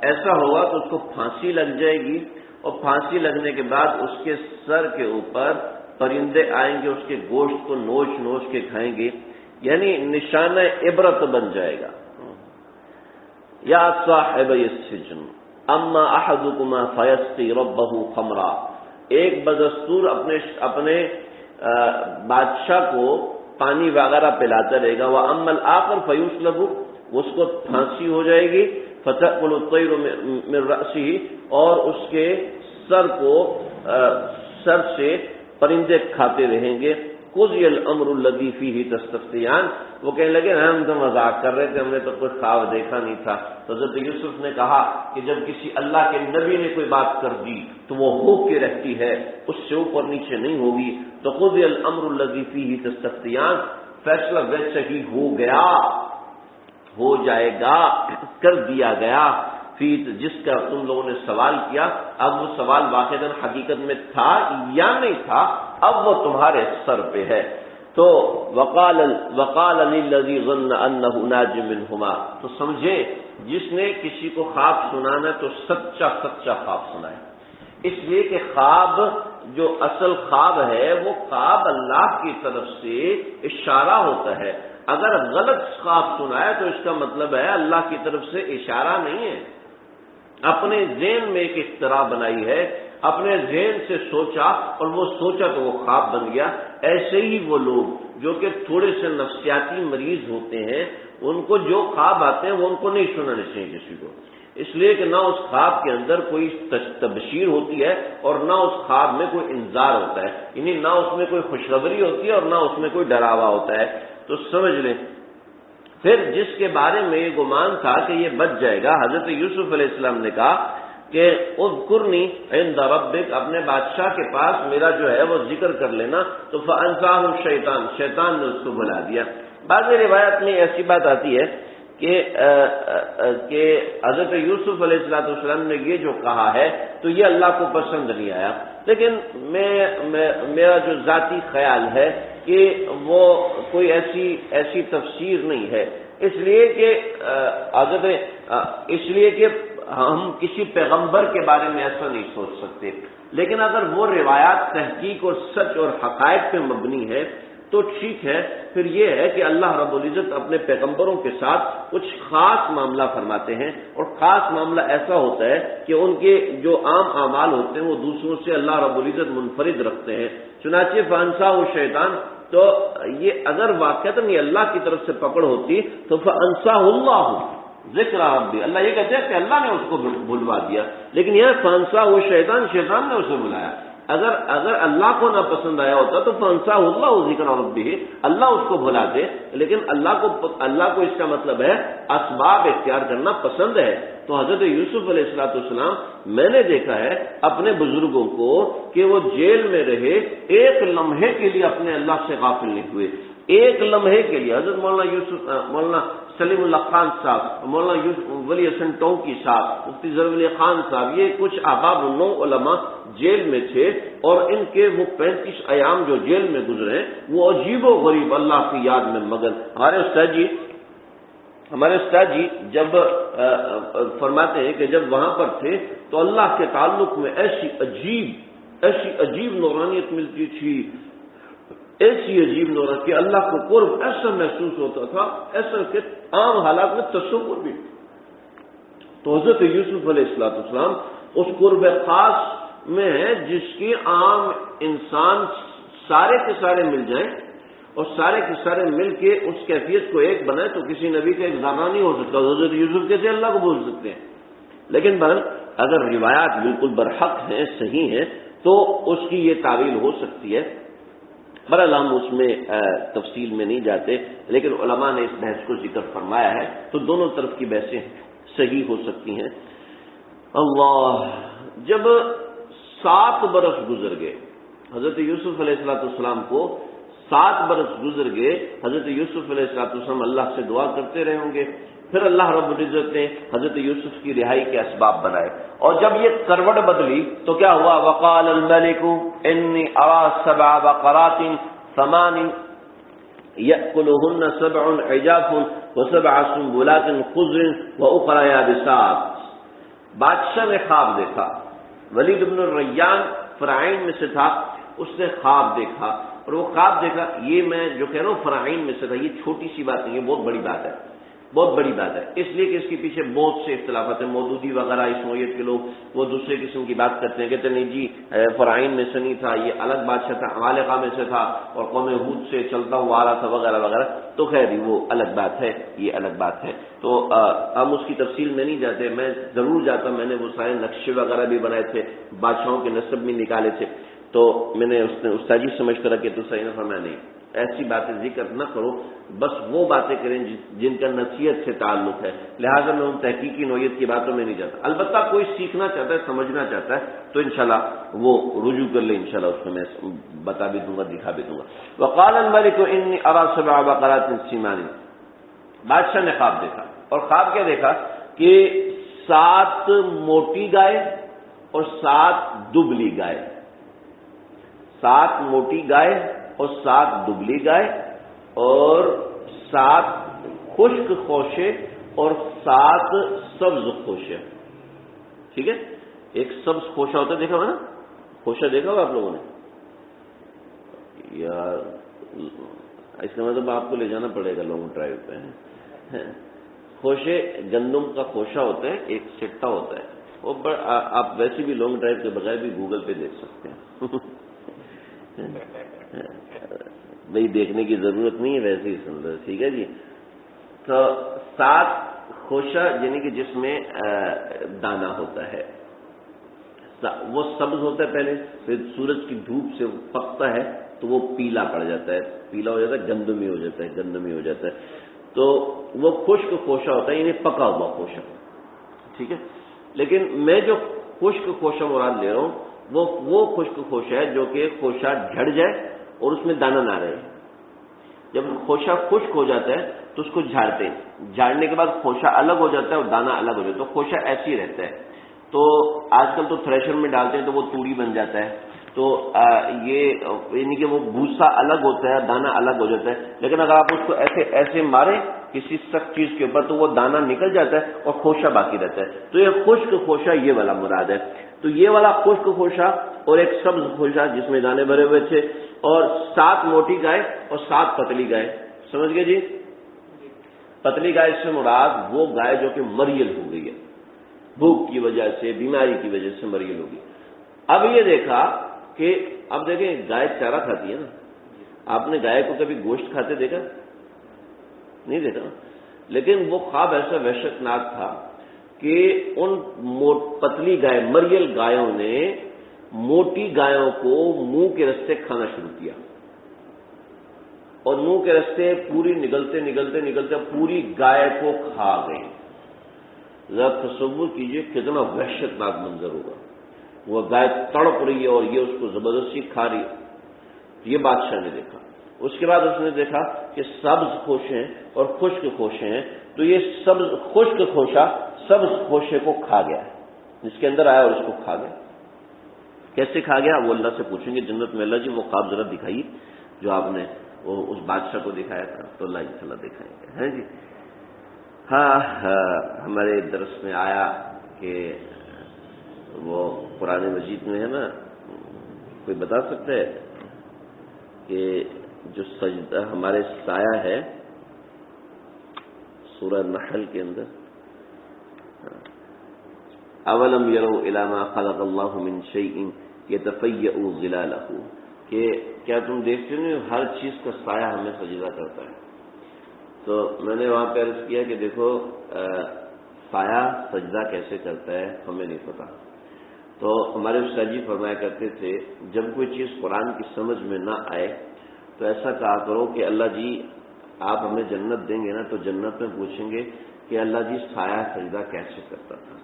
ایسا ہوگا کہ اس کو پھانسی لگ جائے گی، اور پھانسی لگنے کے بعد اس کے سر کے اوپر پرندے آئیں گے، اس کے گوشت کو نوچ نوچ کے کھائیں گے، یعنی نشانہ عبرت بن جائے گا۔ یا صاحبی السجن اما احدکما فیسقی ربہ خمرا، ایک بدستور اپنے بادشاہ کو پانی وغیرہ پلاتا رہے گا، واما الاخر فیسلب، اس کو پھانسی ہو جائے گی، فتأکل الطیر من رأسہ، اور اس کے سر سے پرندے کھاتے رہیں گے۔ قضی الامر الذی فیہ تستفتیان، وہ کہنے لگے ہم تو مذاق کر رہے تھے، ہم نے تو کوئی خواب دیکھا نہیں تھا۔ تو حضرت یوسف نے کہا کہ جب کسی اللہ کے نبی نے کوئی بات کر دی تو وہ ہو کے رہتی ہے، اس سے اوپر نیچے نہیں ہوگی۔ تو قضی الامر الذی فیہ تستفتیان، فیصلہ ویسے ہی ہو گیا، ہو جائے گا، کر دیا گیا، جس کا تم لوگوں نے سوال کیا۔ اب وہ سوال واقعاً حقیقت میں تھا یا نہیں تھا، اب وہ تمہارے سر پہ ہے۔ تو وقال للذی ظن انہ ناج منہما، تو سمجھے جس نے کسی کو خواب سنانا تو سچا خواب سنائے، اس لیے کہ خواب جو اصل خواب ہے وہ خواب اللہ کی طرف سے اشارہ ہوتا ہے۔ اگر غلط خواب سنایا تو اس کا مطلب ہے اللہ کی طرف سے اشارہ نہیں ہے، اپنے ذہن میں ایک اختراع بنائی ہے، اپنے ذہن سے سوچا اور وہ سوچا تو وہ خواب بن گیا۔ ایسے ہی وہ لوگ جو کہ تھوڑے سے نفسیاتی مریض ہوتے ہیں، ان کو جو خواب آتے ہیں وہ ان کو نہیں سنانے چاہیے کسی کو، اس لیے کہ نہ اس خواب کے اندر کوئی تبشیر ہوتی ہے اور نہ اس خواب میں کوئی انذار ہوتا ہے، یعنی نہ اس میں کوئی خوشخبری ہوتی ہے اور نہ اس میں کوئی ڈراوا ہوتا ہے۔ تو سمجھ لیں، پھر جس کے بارے میں یہ گمان تھا کہ یہ بچ جائے گا، حضرت یوسف علیہ السلام نے کہا کہ اذکرنی عند ربک، اپنے بادشاہ کے پاس میرا جو ہے وہ ذکر کر لینا۔ تو فانساہ الشیطان، شیطان نے اس کو بلا دیا۔ بعض روایت میں ایسی بات آتی ہے کہ حضرت یوسف علیہ السلام نے یہ جو کہا ہے تو یہ اللہ کو پسند نہیں آیا، لیکن میرا جو ذاتی خیال ہے کہ وہ کوئی ایسی تفسیر نہیں ہے، اس لیے کہ ہم کسی پیغمبر کے بارے میں ایسا نہیں سوچ سکتے، لیکن اگر وہ روایات تحقیق اور سچ اور حقائق پہ مبنی ہے تو ٹھیک ہے۔ پھر یہ ہے کہ اللہ رب العزت اپنے پیغمبروں کے ساتھ کچھ خاص معاملہ فرماتے ہیں، اور خاص معاملہ ایسا ہوتا ہے کہ ان کے جو عام اعمال ہوتے ہیں وہ دوسروں سے اللہ رب العزت منفرد رکھتے ہیں۔ چنانچہ فانساہ الشیطان، تو یہ اگر واقعتاً یہ اللہ کی طرف سے پکڑ ہوتی تو فانساہ اللہ ذکر ربی، اللہ یہ کہتے ہیں کہ اللہ نے اس کو بھلوا دیا، لیکن یہ فانساہ وہ شیطان نے اسے بلایا۔ اگر اللہ کو نہ پسند آیا ہوتا تو فانساہ اللہ ذکر ربی، اللہ اس کو بھلا دے، لیکن اللہ کو اس کا مطلب ہے اسباب اختیار کرنا پسند ہے۔ تو حضرت یوسف علیہ السلام میں نے دیکھا ہے اپنے بزرگوں کو کہ وہ جیل میں رہے، ایک لمحے کے لیے اپنے اللہ سے غافل نہیں ہوئے، ایک لمحے کے لیے۔ حضرت مولانا سلیم اللہ خان صاحب، مولانا ولی حسن ٹونکی صاحب، مفتی ظفر علی خان صاحب، یہ کچھ احباب 9 علماء جیل میں تھے، اور ان کے وہ 35 ایام جو جیل میں گزرے وہ عجیب و غریب اللہ کی یاد میں مگن۔ ہمارے استاد جی جب فرماتے ہیں کہ جب وہاں پر تھے تو اللہ کے تعلق میں ایسی عجیب نورانیت ملتی تھی، ایسی عجیب نورانیت کہ اللہ کو قرب ایسا محسوس ہوتا تھا، ایسا کہ عام حالات میں تصور بھی۔ تو حضرت یوسف علیہ السلام اس قرب خاص میں ہے جس کی عام انسان سارے کے سارے مل جائیں اور سارے کے سارے مل کے اس کیفیت کو ایک بنائے تو کسی نبی کا ایک ذرہ نہیں ہو سکتا۔ حضرت یوسف کیسے اللہ کو بول سکتے ہیں؟ لیکن بہرحال اگر روایات بالکل برحق ہیں، صحیح ہیں، تو اس کی یہ تعویل ہو سکتی ہے۔ بہرحال ہم اس میں تفصیل میں نہیں جاتے، لیکن علماء نے اس بحث کو ذکر فرمایا ہے، تو دونوں طرف کی بحثیں صحیح ہو سکتی ہیں۔ اللہ، جب 7 برس گزر گئے حضرت یوسف علیہ السلام کو، 7 برس گزر گئے، حضرت یوسف علیہ السلام اللہ سے دعا کرتے رہے ہوں گے، پھر اللہ رب العزت نے حضرت یوسف کی رہائی کے اسباب بنائے، اور جب یہ کروٹ بدلی تو کیا ہوا؟ وقال الملک انی ارى 7 بقرات 8 یأکلہن سبع عجاف وسبع سنبلات خضر واخر یابسات۔ بادشاہ نے خواب دیکھا، ولید بن الریان فرعین میں سے تھا، اس نے خواب دیکھا، اور وہ خواب دیکھا، یہ میں جو کہہ رہا ہوں فرعین میں سے تھا، یہ چھوٹی سی بات نہیں ہے، بہت بڑی بات ہے، بہت بڑی بات ہے، اس لیے کہ اس کے پیچھے بہت سے اختلافات ہیں۔ مودودی وغیرہ اس نوعیت کے لوگ وہ دوسرے قسم کی بات کرتے ہیں، کہتے ہیں نہیں جی فرعین میں سے نہیں تھا، یہ الگ بادشاہ تھا، عمالقہ میں سے تھا اور قوم ہود سے چلتا ہوا آ رہا تھا وغیرہ وغیرہ، تو خیر وہ الگ بات ہے، یہ الگ بات ہے۔ تو ہم اس کی تفصیل میں نہیں جاتے، میں ضرور جاتا، میں نے وہ سارے نقشے وغیرہ بھی بنائے تھے، بادشاہوں کے نسب بھی نکالے تھے، تو میں نے اس نے استاد جی سمجھ کر کہ تو صحیح نہ فرمایا، نہیں ایسی باتیں ذکر نہ کرو، بس وہ باتیں کریں جن کا نصیحت سے تعلق ہے، لہٰذا میں ان تحقیقی نوعیت کی باتوں میں نہیں جاتا۔ البتہ کوئی سیکھنا چاہتا ہے، سمجھنا چاہتا ہے تو انشاءاللہ وہ رجوع کر لے، انشاءاللہ اس کو میں بتا بھی دوں گا، دکھا بھی دوں گا۔ وقال الملك انی ارى سبع بقرات سمان، بادشاہ نے خواب دیکھا، اور خواب کیا دیکھا کہ 7 موٹی گائے اور 7 دبلی گائے، 7 موٹی گائے اور 7 دبلی گائے، اور 7 خشک خوشے اور 7 سبز خوشے۔ ٹھیک ہے، ایک سبز خوشہ ہوتا ہے، دیکھا ہوا نا، خوشہ دیکھا ہوا آپ لوگوں نے؟ یار اس کا مطلب آپ کو لے جانا پڑے گا لانگ ڈرائیو پہ۔ خوشے گندم کا خوشہ ہوتا ہے، ایک سٹا ہوتا ہے، وہ آپ ویسے بھی لانگ ڈرائیو کے بغیر بھی گوگل پہ دیکھ سکتے ہیں، بھائی دیکھنے کی ضرورت نہیں ہے، ویسے ہی سن لو، ٹھیک ہے جی۔ تو 7 خوشہ یعنی کہ جس میں دانا ہوتا ہے، وہ سبز ہوتا ہے پہلے، پھر سورج کی دھوپ سے پکتا ہے تو وہ پیلا پڑ جاتا ہے، پیلا ہو جاتا ہے، گندمی ہو جاتا ہے، گندمی ہو جاتا ہے، تو وہ خشک خوشہ ہوتا ہے، یعنی پکا ہوا خوشہ، ٹھیک ہے۔ لیکن میں جو خشک خوشہ مراد لے رہا ہوں وہ خشک خوشہ ہے جو کہ خوشہ جھڑ جائے اور اس میں دانا نہ رہے۔ جب خوشہ خشک ہو جاتا ہے تو اس کو جھاڑتے ہیں، جھاڑنے کے بعد خوشہ الگ ہو جاتا ہے اور دانا الگ ہو جاتا ہے، تو خوشہ ایسے ہی رہتا ہے۔ تو آج کل تو تھریشر میں ڈالتے ہیں تو وہ توڑی بن جاتا ہے، تو یہ یعنی کہ وہ بھوسا الگ ہوتا ہے، دانا الگ ہو جاتا ہے، لیکن اگر آپ اس کو ایسے ایسے ماریں کسی سخت چیز کے اوپر تو وہ دانا نکل جاتا ہے اور خوشہ باقی رہتا ہے، تو یہ خشک خوشہ یہ والا مراد ہے۔ تو یہ والا خشک خوشہ اور ایک سبز خوشہ جس میں دانے بھرے ہوئے تھے، اور 7 موٹی گائے اور 7 پتلی گائے، سمجھ گئے جی؟ پتلی گائے سے مراد وہ گائے جو کہ مریل ہو گئی ہے، بھوک کی وجہ سے، بیماری کی وجہ سے مریل ہوگی۔ اب یہ دیکھا کہ اب دیکھیں گائے چارہ کھاتی ہے نا، آپ نے گائے کو کبھی گوشت کھاتے دیکھا؟ نہیں دیکھا، لیکن وہ خواب ایسا وحشت ناک تھا کہ ان پتلی گائے مریل گایوں نے موٹی گایوں کو منہ کے رستے کھانا شروع کیا، اور منہ کے رستے پوری نگلتے نگلتے نگلتے پوری گائے کو کھا گئی۔ ذرا تصور کیجئے کتنا وحشت ناک منظر ہوگا، وہ گائے تڑپ رہی ہے اور یہ اس کو زبردستی کھا رہی ہے۔ یہ بادشاہ نے دیکھا، اس کے بعد اس نے دیکھا کہ سبز خوشے ہیں اور خشک خوشے ہیں، تو یہ خشک خوشہ سبز خوشے کو کھا گیا، جس کے اندر آیا اور اس کو کھا گیا۔ کیسے کھا گیا وہ اللہ سے پوچھیں گے جنت میں، اللہ جی وہ خواب ذرا دکھائیے جو آپ نے وہ اس بادشاہ کو دکھایا تھا، تو اللہ انشاءاللہ دکھائیں گے، ہے جی۔ ہاں ہمارے درس میں آیا کہ وہ قرآن مجید میں ہے نا، کوئی بتا سکتا ہے کہ جو سجدہ ہمارے سایہ ہے سورہ نحل کے اندر، اولم یروا الی ما خلق اللہ من شیء یتفیأ ظلالہ، کہ کیا تم دیکھتے نہیں ہر چیز کا سایہ ہمیں سجدہ کرتا ہے۔ تو میں نے وہاں پہ عرض کیا کہ دیکھو سایہ سجدہ کیسے کرتا ہے ہمیں نہیں پتا، تو ہمارے استاد جی فرمایا کرتے تھے جب کوئی چیز قرآن کی سمجھ میں نہ آئے تو ایسا کہا کرو کہ اللہ جی آپ ہمیں جنت دیں گے نا تو جنت میں پوچھیں گے کہ اللہ جی سایہ سجدہ کیسے کرتا تھا،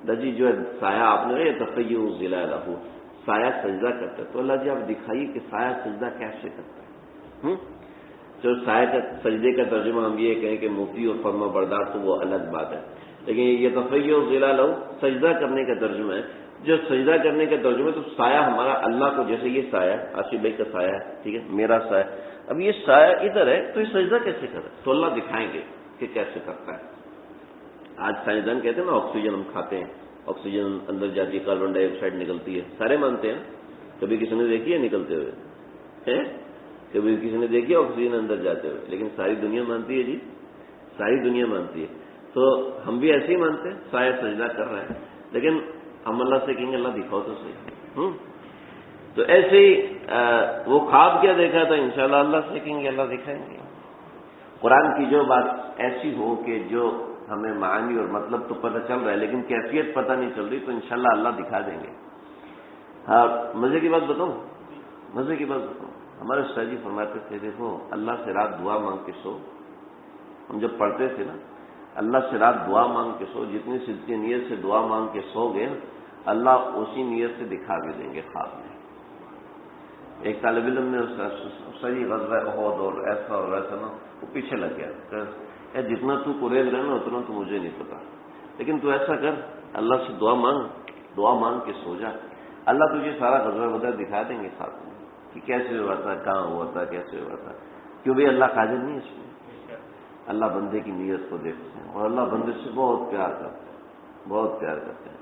اللہ جی جو سایہ آپ نے یتفیأ ظلالہ سایہ سجدہ کرتا ہے، تو اللہ جی آپ دکھائیے کہ سایہ سجدہ کیسے کرتا ہے۔ جو سایہ کا سجدے کا ترجمہ ہم یہ کہیں کہ مفتی اور فرما بردار تو وہ الگ بات ہے، لیکن یہ یتفیأ ظلالہ سجدہ کرنے کا ترجمہ ہے جو سجدہ کرنے کا ترجمہ تو سایہ ہمارا اللہ کو، جیسے یہ سایہ آصف بھائی کا سایہ ہے، ٹھیک ہے، میرا سایہ، اب یہ سایہ ادھر ہے تو یہ سجدہ کیسے کرے؟ تو اللہ دکھائیں گے کہ کیسے کرتا ہے۔ آج سائنسدان کہتے ہیں نا آکسیجن ہم کھاتے ہیں، آکسیجن اندر جاتی ہے، کاربن ڈائی آکسائڈ نکلتی ہے، سارے مانتے ہیں، کبھی کسی نے دیکھی ہے نکلتے ہوئے؟ کبھی کسی نے دیکھی آکسیجن اندر جاتے ہوئے؟ لیکن ساری دنیا مانتی ہے جی، ساری دنیا مانتی ہے۔ تو ہم بھی ایسے ہی مانتے ہیں، سایہ سجدہ کر رہے ہیں، لیکن ہم اللہ سے کہیں گے اللہ دکھاؤ تو صحیح۔ تو ایسے ہی وہ خواب کیا دیکھا تھا، انشاءاللہ اللہ سے کہیں گے اللہ دکھائیں گے۔ قرآن کی جو بات ایسی ہو کہ جو ہمیں معنی اور مطلب تو پتہ چل رہا ہے لیکن کیفیت پتہ نہیں چل رہی، تو انشاءاللہ اللہ دکھا دیں گے۔ ہاں، مزے کی بات بتاؤں، مزے کی بات بتاؤں، ہمارے استاد جی فرماتے تھے دیکھو اللہ سے رات دعا مانگ کے سو، ہم جب پڑھتے تھے نا اللہ سے رات دعا مانگ کے سو، جتنی صدقی نیت سے دعا مانگ کے سو گئے اللہ اسی نیت سے دکھا بھی دیں گے خواب میں۔ ایک طالب علم نے صحیح غزوہ احد اور ایسا نا، وہ پیچھے لگ گیا کہ جتنا تو قریب رہنا اتنا تو مجھے نہیں پتا، لیکن تو ایسا کر اللہ سے دعا مانگ کے سو جا، اللہ تجھے سارا غزوہ بدر دکھا دیں گے خواب میں کہ کیسے ہوا تھا، کہاں ہوا تھا، کیسے ہوا تھا۔ کیوں بھی اللہ قادر نہیں اس میں، اللہ بندے کی نیت کو دیکھتے ہیں، اور اللہ بندے سے بہت پیار کرتے ہیں، بہت پیار کرتے ہیں۔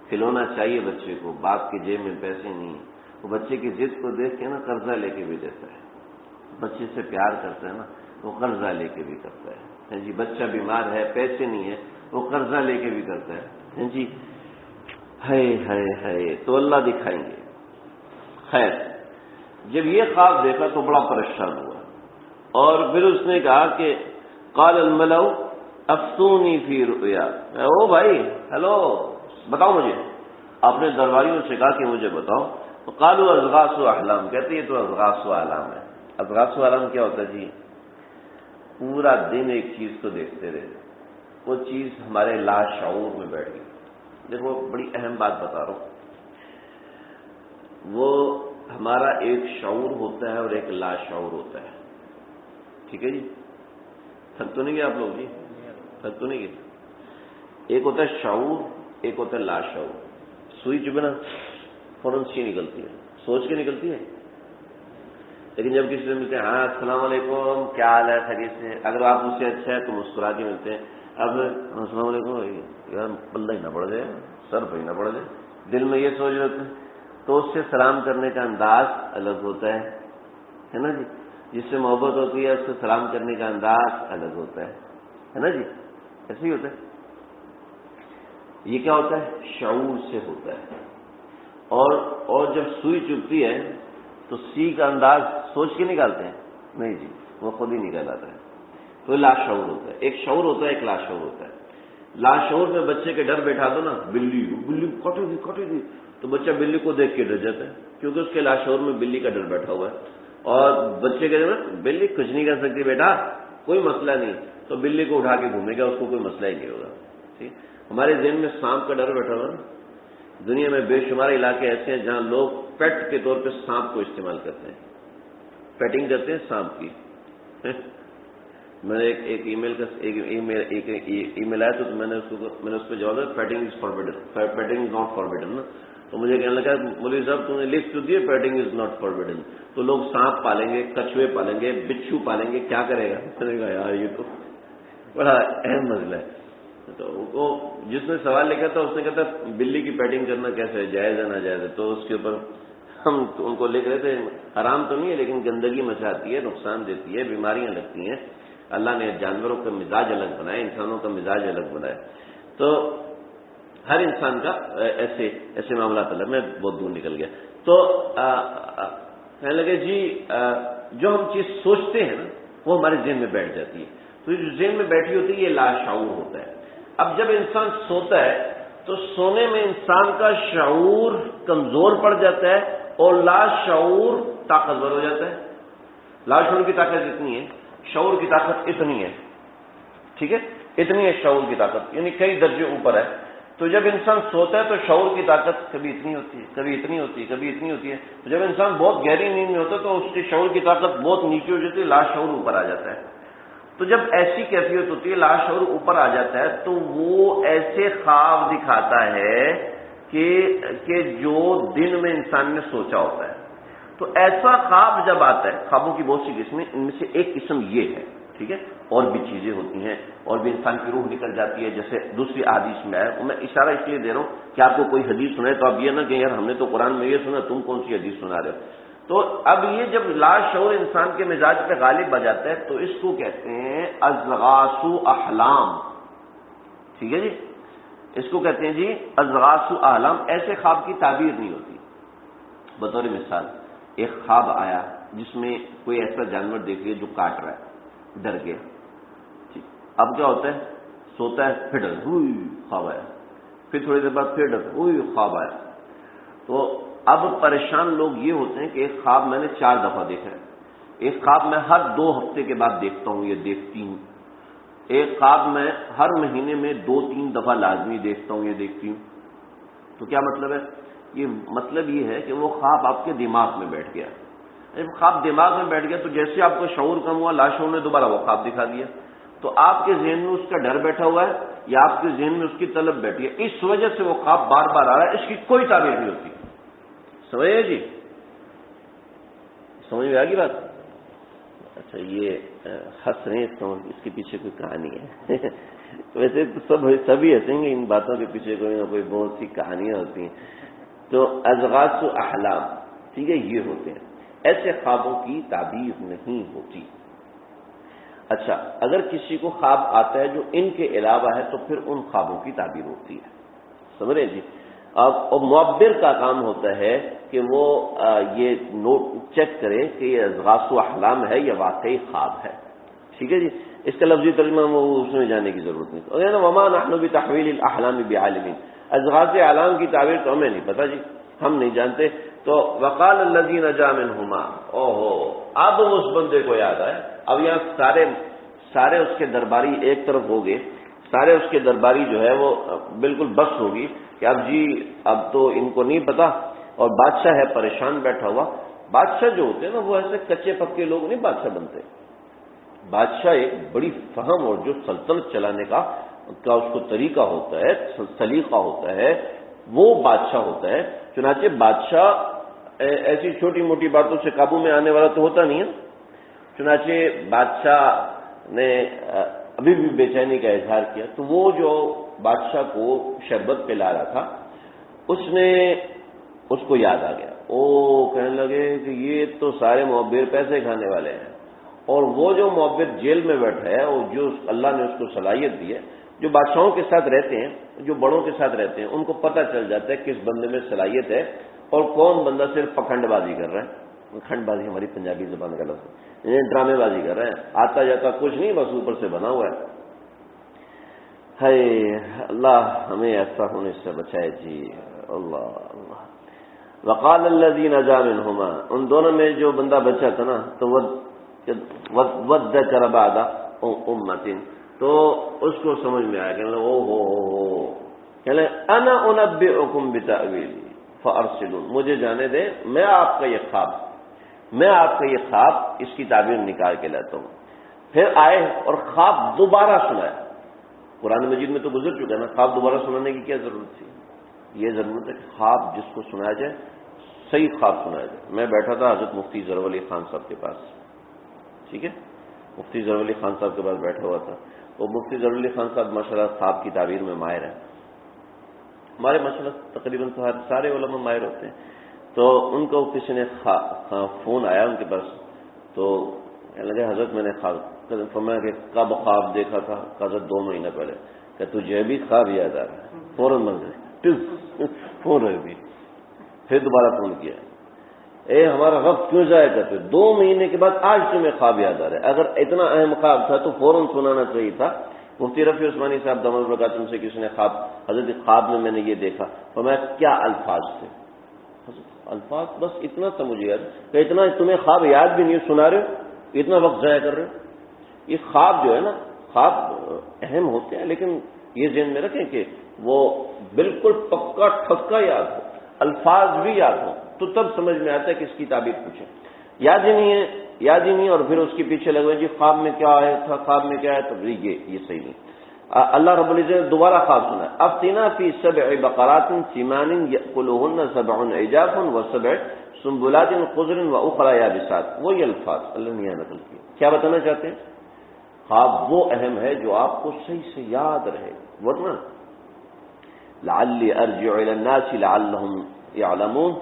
کھلونا چاہیے بچے کو، باپ کے جیب میں پیسے نہیں ہیں، وہ بچے کی ضد کو دیکھ کے نا قرضہ لے کے بھی دیتا ہے، بچے سے پیار کرتا ہے نا وہ قرضہ لے کے بھی کرتا ہے جی، بچہ بیمار ہے پیسے نہیں ہے وہ قرضہ لے کے بھی کرتا ہے جی، ہے تو اللہ دکھائیں گے۔ خیر، جب یہ خواب دیکھا تو بڑا پریشان ہوا، اور پھر اس نے کہا کہ قال الملأ افتونی فی رؤیا، او بھائی ہیلو بتاؤ مجھے، اپنے درباریوں سے کہا کہ مجھے بتاؤ۔ تو قالوا اضغاث احلام، کہتے یہ تو اضغاث احلام ہے۔ اضغاث احلام کیا ہوتا ہے جی؟ پورا دن ایک چیز کو دیکھتے رہے، وہ چیز ہمارے لاشعور میں بیٹھ گئی۔ دیکھو بڑی اہم بات بتا رہا ہوں، وہ ہمارا ایک شعور ہوتا ہے اور ایک لاشعور ہوتا ہے، ٹھیک ہے جی؟ تھک تو نہیں گیا آپ لوگ جی؟ تھک تو نہیں گیا؟ ایک ہوتا ہے شعور، ایک ہوتا ہے لاشعور۔ سوئی چبے نا فوراً سی نکلتی ہے، سوچ کے نکلتی ہے، لیکن جب کسی سے ملتے ہیں ہاں السلام علیکم کیا حال ہے خیریت سے، اگر آپ اس سے اچھا ہے تو مسکرا کے ملتے ہیں، اب السلام علیکم یار پلہ ہی نہ پڑ جائے، سر پہ ہی نہ پڑ جائے، دل میں یہ سوچ رہتے ہیں، تو اس سے سلام کرنے کا انداز الگ ہوتا ہے نا جی؟ جس سے محبت ہوتی ہے اس سے سلام کرنے کا انداز الگ ہوتا ہے نا جی؟ ایسے ہی ہوتا ہے۔ یہ کیا ہوتا ہے؟ شعور سے ہوتا ہے، اور جب سوئی چبھتی ہے تو سی کا انداز سوچ کے نکالتے ہیں؟ نہیں جی، وہ خود ہی نکل آتا ہے۔ تو لاشعور ہوتا ہے، ایک شعور ہوتا ہے ایک لاشعور ہوتا ہے۔ لاشعور میں بچے کے ڈر بیٹھا دو نا، بلی کٹے گی تو بچہ بلی کو دیکھ کے ڈر جاتا ہے، کیونکہ اس کے لاشعور میں بلی کا ڈر بیٹھا ہوا ہے، اور بچے کہتے ہیں نا بلی کچھ نہیں کر سکتی بیٹا، کوئی مسئلہ نہیں، تو بلی کو اٹھا کے گھومے گا، اس کو کوئی مسئلہ ہی نہیں ہوگا۔ ٹھیک، ہمارے ذہن میں سانپ کا ڈر بیٹھا ہوا نا، دنیا میں بے شمار علاقے ایسے ہیں جہاں لوگ پیٹ کے طور پہ سانپ کو استعمال کرتے ہیں، پیٹنگ کرتے ہیں سانپ کی۔ میں نے ایک ای میل آیا تو میں نے اس پہ جواب دیا painting is forbidden, painting is not forbidden نا، تو مجھے کہنے لگا مولوی صاحب تم نے لکھ تو دیے پیٹنگ از ناٹ فاربیڈن، تو لوگ سانپ پالیں گے، کچھوے پالیں گے، بچھو پالیں گے، کیا کرے گا؟ میں نے کہا یار یہ تو بڑا اہم مسئلہ ہے۔ تو وہ جس نے سوال لکھا تھا اس نے کہا تھا بلی کی پیٹنگ کرنا کیسے ہے، جائز ہے ناجائز ہے؟ تو اس کے اوپر ہم ان کو لکھ رہے تھے حرام تو نہیں ہے لیکن گندگی مچاتی ہے، نقصان دیتی ہے، بیماریاں لگتی ہیں، اللہ نے جانوروں کا مزاج الگ بنایا، انسانوں کا مزاج الگ بنایا، تو ہر انسان کا ایسے معاملات الگ۔ میں بہت دور نکل گیا۔ تو کہنے لگے جی جو ہم چیز سوچتے ہیں نا وہ ہمارے ذہن میں بیٹھ جاتی ہے، تو جو ذہن میں بیٹھی ہوتی ہے یہ لاشعور ہوتا ہے۔ اب جب انسان سوتا ہے تو سونے میں انسان کا شعور کمزور پڑ جاتا ہے اور لاشعور طاقتور ہو جاتا ہے۔ لاشعور کی طاقت اتنی ہے، شعور کی طاقت اتنی ہے، ٹھیک ہے، اتنی ہے شعور کی طاقت، یعنی کئی درجے اوپر ہے۔ تو جب انسان سوتا ہے تو شعور کی طاقت کبھی اتنی ہوتی ہے، کبھی اتنی ہوتی ہے، کبھی اتنی ہوتی ہے۔ تو جب انسان بہت گہری نیند میں ہوتا ہے تو اس کی شعور کی طاقت بہت نیچے ہو جاتی ہے، لاشعور اوپر آ جاتا ہے۔ تو جب ایسی کیفیت ہوتی ہے، لاشعور اوپر آ جاتا ہے، تو وہ ایسے خواب دکھاتا ہے کہ جو دن میں انسان نے سوچا ہوتا ہے. تو ایسا خواب جب آتا ہے، خوابوں کی بہت سی قسمیں، ان میں سے ایک قسم یہ ہے، ٹھیک ہے، اور بھی چیزیں ہوتی ہیں اور بھی انسان کی روح نکل جاتی ہے، جیسے دوسری احادیث میں ہے. میں اشارہ اس لیے دے رہا ہوں کہ آپ کو کوئی حدیث سنائے تو آپ یہ نہ کہ یار ہم نے تو قرآن میں یہ سنا، تم کون سی حدیث سنا رہے ہو. تو اب یہ جب لاشعور انسان کے مزاج پہ غالب آ جاتا ہے تو اس کو کہتے ہیں اضغاث احلام. ٹھیک ہے جی، اس کو کہتے ہیں جی اضغاث احلام. ایسے خواب کی تعبیر نہیں ہوتی. بطور مثال ایک خواب آیا جس میں کوئی ایسا جانور دیکھ لیا جو کاٹ رہا ہے، ڈر گیا. اب کیا ہوتا ہے، سوتا ہے پھر ڈر، ہوئی خواب آیا، پھر تھوڑی دیر بعد پھر ڈر، ہوئی خواب آیا. تو اب پریشان لوگ یہ ہوتے ہیں کہ ایک خواب میں نے 4 دفعہ دیکھا ہے، ایک خواب میں ہر 2 ہفتے کے بعد دیکھتا ہوں یا دیکھتی ہوں، ایک خواب میں ہر مہینے میں 2-3 دفعہ لازمی دیکھتا ہوں یا دیکھتی ہوں. تو کیا مطلب ہے؟ یہ مطلب یہ ہے کہ وہ خواب آپ کے دماغ میں بیٹھ گیا. جب خواب دماغ میں بیٹھ گیا تو جیسے آپ کو شعور کم ہوا، لاشعور نے دوبارہ وہ خواب دکھا دیا. تو آپ کے ذہن میں اس کا ڈر بیٹھا ہوا ہے یا آپ کے ذہن میں اس کی طلب بیٹھی ہے، اس وجہ سے وہ خواب بار بار آ رہا ہے. اس کی کوئی تعبیر نہیں ہوتی. سمجھے جی؟ سمجھ میں آ گئی بات؟ اچھا، یہ ہنس رہے ہیں تو اس کے پیچھے کوئی کہانی ہے. ویسے تو سبھی ہنسیں گے، ان باتوں کے پیچھے کوئی نہ کوئی بہت سی کہانیاں ہوتی ہیں. تو اضغاث احلام، ٹھیک ہے، یہ ہوتے ہیں. ایسے خوابوں کی تعبیر نہیں ہوتی. اچھا، اگر کسی کو خواب آتا ہے جو ان کے علاوہ ہے تو پھر ان خوابوں کی تعبیر ہوتی ہے. سمجھ رہے جی؟ اب معبر کا کام ہوتا ہے کہ وہ یہ نوٹ چیک کرے کہ یہ اضغاث و احلام ہے یا واقعی خواب ہے. ٹھیک ہے جی، اس کا لفظی ترجمہ وہ اس میں جانے کی ضرورت نہیں. وما نحن بتحویل الاحلام بعالمین، اضغاث احلام کی تعبیر تو ہمیں نہیں پتہ جی، ہم نہیں جانتے. تو وقال الذی نجا منہما، اب اس بندے کو یاد آئے. اب یہاں سارے اس کے درباری ایک طرف ہو گئے، سارے اس کے درباری جو ہے وہ بالکل بس ہوگی کہ اب جی اب تو ان کو نہیں پتا، اور بادشاہ ہے پریشان بیٹھا ہوا. بادشاہ جو ہوتے ہیں نا وہ ایسے کچے پکے لوگ نہیں بادشاہ بنتے. بادشاہ ایک بڑی فہم اور جو سلطنت چلانے کا اس کو طریقہ ہوتا ہے، سلیقہ ہوتا ہے، وہ بادشاہ ہوتا ہے. چنانچہ بادشاہ ایسی چھوٹی موٹی باتوں سے قابو میں آنے والا تو ہوتا نہیں ہے. چنانچہ بادشاہ نے ابھی بھی بے چینی کا اظہار کیا تو وہ جو بادشاہ کو شربت پلا رہا تھا اس کو یاد آ گیا. کہنے لگے کہ یہ تو سارے معبر پیسے کھانے والے ہیں، اور وہ جو معبر جیل میں بیٹھا ہے اور جو اللہ نے اس کو صلاحیت دی ہے، جو بادشاہوں کے ساتھ رہتے ہیں، جو بڑوں کے ساتھ رہتے ہیں، ان کو پتہ چل جاتا ہے کس بندے میں صلاحیت ہے اور کون بندہ صرف پکھنڈ بازی کر رہا ہے. کھنڈ بازی ہماری پنجابی زبان کا لفظ ہے، ڈرامے بازی کر رہے ہیں، آتا جاتا کچھ نہیں، بس اوپر سے بنا ہوا ہے. اللہ ہمیں ایسا ہونے سے بچائے جی. اللہ اللہ. وقال الذی نجا منہما، ان دونوں میں جو بندہ بچا تھا نا تو وذکر بعد امۃ، تو اس کو سمجھ میں آیا کہ انا انبئکم بتأویل فارسلون، مجھے جانے دیں، میں آپ کا یہ خواب اس کی تعبیر نکال کے لاتا ہوں. پھر آئے اور خواب دوبارہ سنایا. قرآن مجید میں تو گزر چکا نا، خواب دوبارہ سنانے کی کیا ضرورت تھی؟ یہ ضرورت ہے کہ خواب جس کو سنایا جائے صحیح خواب سنایا جائے. میں بیٹھا تھا حضرت مفتی ظفر علی خان صاحب کے پاس، ٹھیک ہے، مفتی ظفر علی خان صاحب کے پاس بیٹھا ہوا تھا. وہ مفتی ظفر علی خان صاحب ماشاءاللہ خواب کی تعبیر میں ماہر ہیں. ہمارے ماشاءاللہ تقریباً سارے علماء ماہر ہوتے ہیں. تو ان کو کسی نے فون آیا ان کے پاس، تو کہنے لگے حضرت میں نے خواب، فرمایا کہ کب خواب دیکھا تھا؟ حضرت 2 مہینہ پہلے. کہ تجھے بھی خواب یاد آ رہا ہے؟ فوراً بن گئے، فون رہ بھی. پھر دوبارہ فون کیا، ہمارا وقت کیوں ضائع کرتے؟ 2 مہینے کے بعد آج تمہیں خواب یاد آ رہا ہے؟ اگر اتنا اہم خواب تھا تو فوراً سنانا چاہیے تھا. مفتی رفیع عثمانی صاحب دامت برکاتہم سے کسی نے حضرت خواب میں نے یہ دیکھا. فرمایا کیا الفاظ تھے؟ الفاظ بس اتنا تھا مجھے یاد کہ اتنا تمہیں خواب یاد بھی نہیں سنا رہے ہو، اتنا وقت ضائع کر رہے ہو. یہ خواب جو ہے نا، خواب اہم ہوتے ہیں لیکن یہ ذہن میں رکھیں کہ وہ بالکل پکا ٹھکا یاد ہو، الفاظ بھی یاد ہو، تو تب سمجھ میں آتا ہے کہ اس کی تعبیر پوچھیں. یاد ہی نہیں اور پھر اس کے پیچھے لگے جی خواب میں کیا آیا تھا، خواب میں کیا ہے، تو یہ صحیح نہیں. اللہ رب العزت نے دوبارہ خواب سنا، افتنا فی سبع بقرات سمان یأکلہن سبع عجاف وسبع سنبلات خضر واخرى یابسات، وہی الفاظ اللہ نے یہاں نقل کیے۔ کیا بتانا چاہتے ہیں؟ خواب وہ اہم ہے جو آپ کو صحیح سے یاد رہے، ورنہ لعلی ارجع الی الناس لعلہم یعلمون۔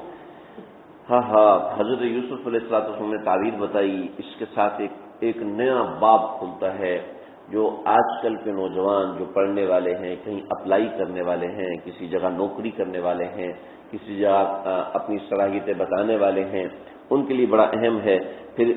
حضرت یوسف علیہ السلام نے تعبیر بتائی، اس کے ساتھ ایک نیا باب کھلتا ہے جو آج کل کے نوجوان جو پڑھنے والے ہیں، کہیں اپلائی کرنے والے ہیں، کسی جگہ نوکری کرنے والے ہیں، کسی جگہ اپنی صلاحیتیں بتانے والے ہیں، ان کے لیے بڑا اہم ہے۔ پھر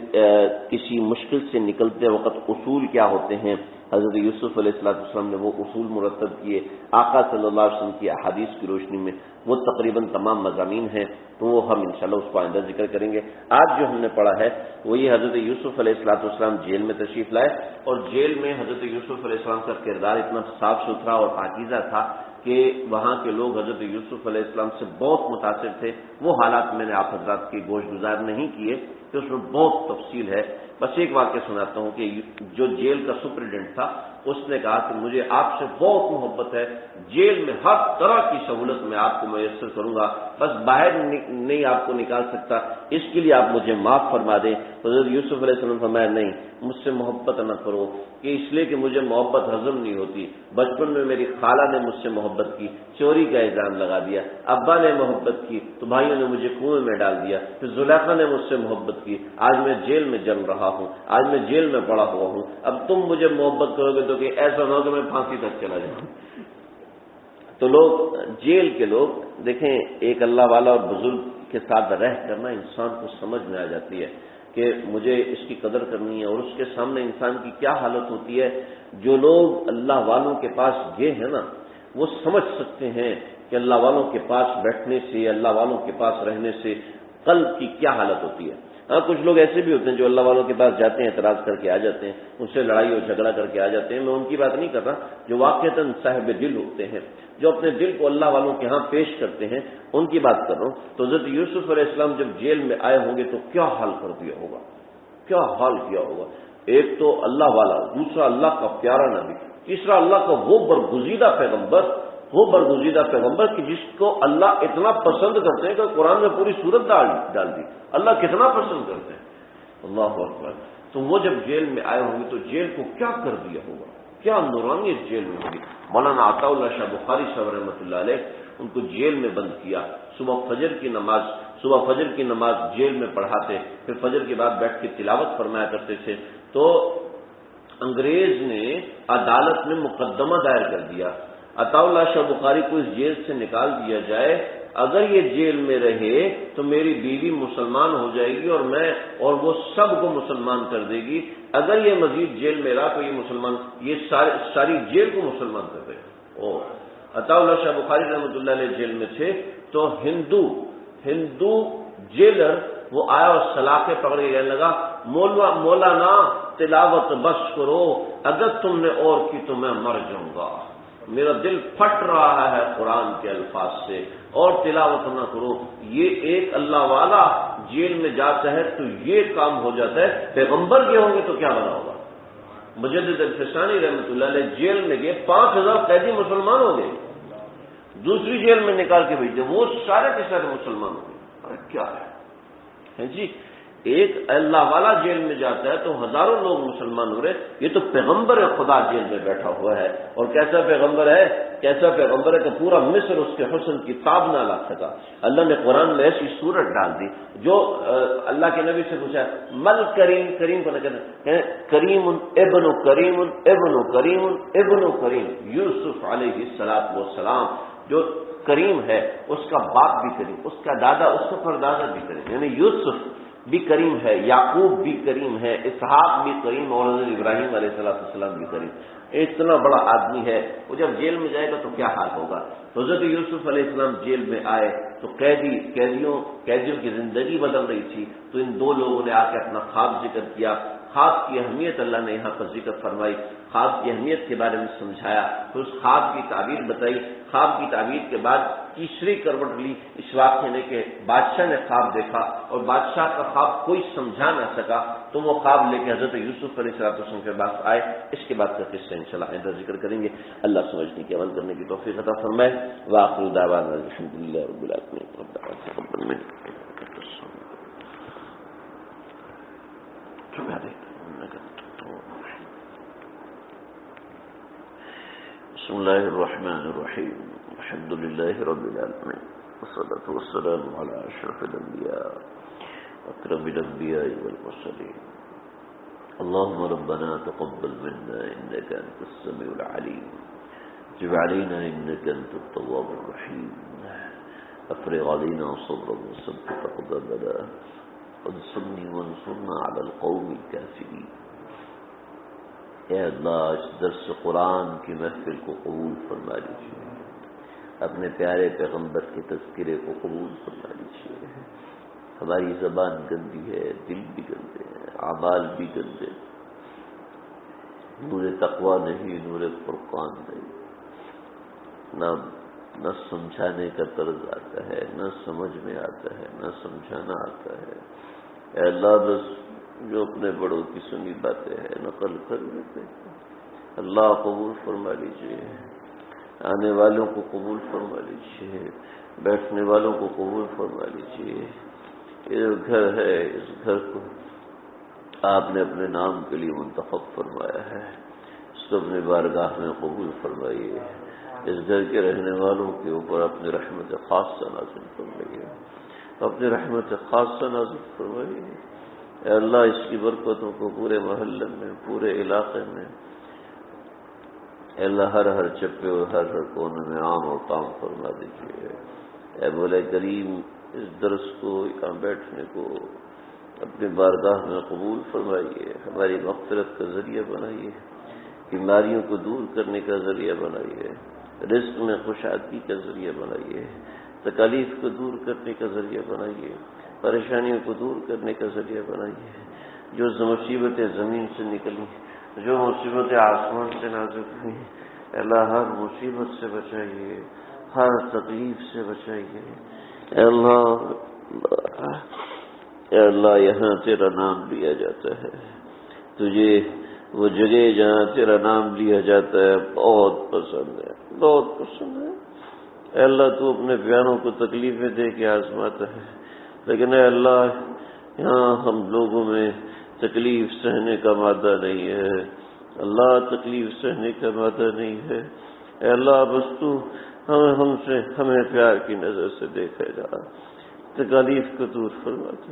کسی مشکل سے نکلتے وقت اصول کیا ہوتے ہیں، حضرت یوسف علیہ السلام نے وہ اصول مرتب کیے آقا صلی اللہ علیہ وسلم کی احادیث کی روشنی میں، وہ تقریباً تمام مضامین ہیں، تو وہ ہم انشاءاللہ اس کو آئندہ ذکر کریں گے۔ آج جو ہم نے پڑھا ہے وہ یہ حضرت یوسف علیہ السلام جیل میں تشریف لائے، اور جیل میں حضرت یوسف علیہ السلام کا کردار اتنا صاف ستھرا اور پاکیزہ تھا کہ وہاں کے لوگ حضرت یوسف علیہ السلام سے بہت متاثر تھے۔ وہ حالات میں نے آپ حضرات کی گوش گزار نہیں کیے کہ اس میں بہت تفصیل ہے، بس ایک واقعہ سناتا ہوں کہ جو جیل کا سپرڈنٹ تھا اس نے کہا کہ مجھے آپ سے بہت محبت ہے، جیل میں ہر طرح کی سہولت میں آپ کو میسر کروں گا، بس باہر نہیں آپ کو نکال سکتا، اس کے لیے آپ مجھے معاف فرما دیں۔ حضرت یوسف علیہ السلام فرمایا نہیں، مجھ سے محبت نہ کرو، کہ اس لیے کہ مجھے محبت ہضم نہیں ہوتی۔ بچپن میں میری خالہ نے مجھ سے محبت کی، چوری کا الزام لگا دیا، ابا نے محبت کی تو بھائیوں نے مجھے کنویں میں ڈال دیا، پھر زلیخا نے مجھ سے محبت کی، آج میں جیل میں جل رہا ہوں، آج میں جیل میں پڑا ہوا ہوں، اب تم مجھے محبت کرو گے تو کہ ایسا نہ ہو کہ میں پھانسی تک چلا جاؤں۔ تو لوگ جیل کے لوگ دیکھیں، ایک اللہ والا اور بزرگ کے ساتھ رہ کرنا انسان کو سمجھ میں آ جاتی ہے کہ مجھے اس کی قدر کرنی ہے، اور اس کے سامنے انسان کی کیا حالت ہوتی ہے۔ جو لوگ اللہ والوں کے پاس گئے ہیں نا، وہ سمجھ سکتے ہیں کہ اللہ والوں کے پاس بیٹھنے سے، اللہ والوں کے پاس رہنے سے قلب کی کیا حالت ہوتی ہے۔ ہاں، کچھ لوگ ایسے بھی ہوتے ہیں جو اللہ والوں کے پاس جاتے ہیں، اعتراض کر کے آ جاتے ہیں، ان سے لڑائی اور جھگڑا کر کے آ جاتے ہیں، میں ان کی بات نہیں کر رہا، جو واقعتاً صاحب دل ہوتے ہیں، جو اپنے دل کو اللہ والوں کے ہاں پیش کرتے ہیں، ان کی بات کر رہا ہوں۔ تو حضرت یوسف علیہ السلام جب جیل میں آئے ہوں گے تو کیا حال کر دیا ہوگا، کیا حال کیا ہوگا۔ ایک تو اللہ والا، دوسرا اللہ کا پیارا نبی، تیسرا اللہ کا وہ برگزیدہ پیغمبر کہ جس کو اللہ اتنا پسند کرتے ہیں کہ قرآن میں پوری سورت ڈال دی، اللہ کتنا پسند کرتے ہیں، اللہ اکبر۔ تو وہ جب جیل میں آئے ہوں گے تو جیل کو کیا کر دیا ہوگا، کیا نورانیت جیل میں ہوگی۔ مولانا عطا اللہ شاہ بخاری صاحب رحمۃ اللہ علیہ ان کو جیل میں بند کیا، صبح فجر کی نماز جیل میں پڑھاتے، پھر فجر کے بعد بیٹھ کے تلاوت فرمایا کرتے تھے۔ تو انگریز نے عدالت میں مقدمہ دائر کر دیا، عطا اللہ شاہ بخاری کو اس جیل سے نکال دیا جائے، اگر یہ جیل میں رہے تو میری بیوی مسلمان ہو جائے گی اور وہ سب کو مسلمان کر دے گی، اگر یہ مزید جیل میں رہا تو یہ ساری جیل کو مسلمان کر دے گا۔ عطا اللہ شاہ بخاری رحمۃ اللہ علیہ جیل میں تھے تو ہندو جیلر وہ آیا اور سلاخیں پکڑ کے کہنے لگا، مولانا تلاوت بس کرو، اگر تم نے اور کی تو میں مر جاؤں گا، میرا دل پھٹ رہا ہے قرآن کے الفاظ سے، اور تلاوت نہ کرو۔ یہ ایک اللہ والا جیل میں جاتا ہے تو یہ کام ہو جاتا ہے، پیغمبر کے ہوں گے تو کیا بنا ہوگا۔ مجدد الفسانی رحمۃ اللہ علیہ جیل میں گئے، 5000 قیدی مسلمان ہو گئے، دوسری جیل میں نکال کے بھیج دے، وہ سارے کے سارے مسلمان ہو گئے۔ کیا ہے جی، ایک اللہ والا جیل میں جاتا ہے تو ہزاروں لوگ مسلمان ہو رہے، یہ تو پیغمبر خدا جیل میں بیٹھا ہوا ہے، اور کیسا پیغمبر ہے کہ پورا مصر اس کے حسن کی تاب نہ لا سکا۔ اللہ نے قرآن میں ایسی صورت ڈال دی جو اللہ کے نبی سے پوچھا، مل کریم کو نہ کہتے ہیں، کریم ابن کریم ابن کریم ابن کریم، یوسف علیہ السلام جو کریم ہے، اس کا باپ بھی کریم، اس کا دادا، اس کا پردادا بھی کریم، یعنی یوسف بھی کریم ہے، یعقوب بھی کریم ہے، اسحاق بھی کریم، اور حضرت ابراہیم علیہ السلام بھی کریم۔ اتنا بڑا آدمی ہے، وہ جب جیل میں جائے گا تو کیا حال ہوگا۔ تو حضرت یوسف علیہ السلام جیل میں آئے تو قیدیوں کی زندگی بدل رہی تھی، تو ان دو لوگوں نے آ کے اپنا خواب ذکر کیا۔ خواب کی اہمیت اللہ نے یہاں پر ذکر فرمائی، خواب کی اہمیت کے بارے میں سمجھایا، پھر اس خواب کی تعبیر بتائی، خواب کی تعبیر کے بعد تیسری کروٹ لی اس واقعے نے کہ بادشاہ نے خواب دیکھا اور بادشاہ کا خواب کوئی سمجھا نہ سکا، تو وہ خواب لے کے حضرت یوسف علیہ السلام کے پاس آئے۔ اس کے بعد کا قصہ انشاءاللہ آئندہ ذکر کریں گے۔ اللہ سمجھنے کی عمل کرنے کی توفیق عطا فرمائے۔ وآخر دعوانا الحمدللہ رب العالمین۔ بسم اللہ الرحمن الرحیم، الحمد للہ رب العالمین، والصلاة والسلام علی اشرف الانبیاء اکرم الانبیاء والمرسلین۔ اللهم ربنا تقبل منا انك انت السميع العليم، تب علينا انك انت التواب الرحيم، افرغ علينا صبرا وثبت اقدامنا وانصرني وانصرنا على القوم الكافرين۔ اے اللہ، اس درس قرآن کی محفل کو قبول فرما لیجیے، اپنے پیارے پیغمبر کے تذکرے کو قبول فرما لیجیے۔ ہماری زبان گندی ہے، دل بھی گندے ہیں، اعمال بھی گندے، نور تقویٰ نہیں، نور فرقان نہیں، نہ سمجھانے کا طرز آتا ہے، نہ سمجھ میں آتا ہے، نہ سمجھانا آتا ہے۔ اے اللہ، بس جو اپنے بڑوں کی سنی باتیں ہیں نقل کر لیتے ہیں، اللہ قبول فرما لیجیے، آنے والوں کو قبول فرما لیجیے، بیٹھنے والوں کو قبول فرما لیجیے۔ یہ گھر ہے، اس گھر کو آپ نے اپنے نام کے لیے منتخب فرمایا ہے، اس کو اپنے بارگاہ میں قبول فرمائیے۔ اس گھر کے رہنے والوں کے اوپر اپنی رحمت خاصہ نازل فرمائیے، اپنی رحمت خاصہ نازل فرمائیے۔ اے اللہ، اس کی برکتوں کو پورے محلے میں، پورے علاقے میں، اے اللہ ہر چپے اور ہر کونے میں عام اور تام فرما دیجیے۔ اے مولا کریم، اس درس کو، یہاں بیٹھنے کو اپنے بارگاہ میں قبول فرمائیے، ہماری مغفرت کا ذریعہ بنائیے، بیماریوں کو دور کرنے کا ذریعہ بنائیے، رزق میں خوشحالی کا ذریعہ بنائیے، تکالیف کو دور کرنے کا ذریعہ بنائیے، پریشانیوں کو دور کرنے کا ذریعہ بنائیے۔ جو مصیبتیں زمین سے نکلی، جو مصیبتیں آسمان سے نازل ہوئی، اللہ ہر مصیبت سے بچائیے، ہر تکلیف سے بچائیے۔ اے اللہ یہاں تیرا نام لیا جاتا ہے، تجھے وہ جگہ جہاں تیرا نام لیا جاتا ہے بہت پسند ہے، بہت پسند ہے۔ اے اللہ، تو اپنے پیاروں کو تکلیفیں دے کے آزماتا ہے، لیکن اے اللہ یہاں ہم لوگوں میں تکلیف سہنے کا مادہ نہیں ہے، اللہ تکلیف سہنے کا مادہ نہیں ہے۔ اے اللہ، بس تو ہمیں پیار کی نظر سے دیکھا جا، تکالیف کو دور فرما دے،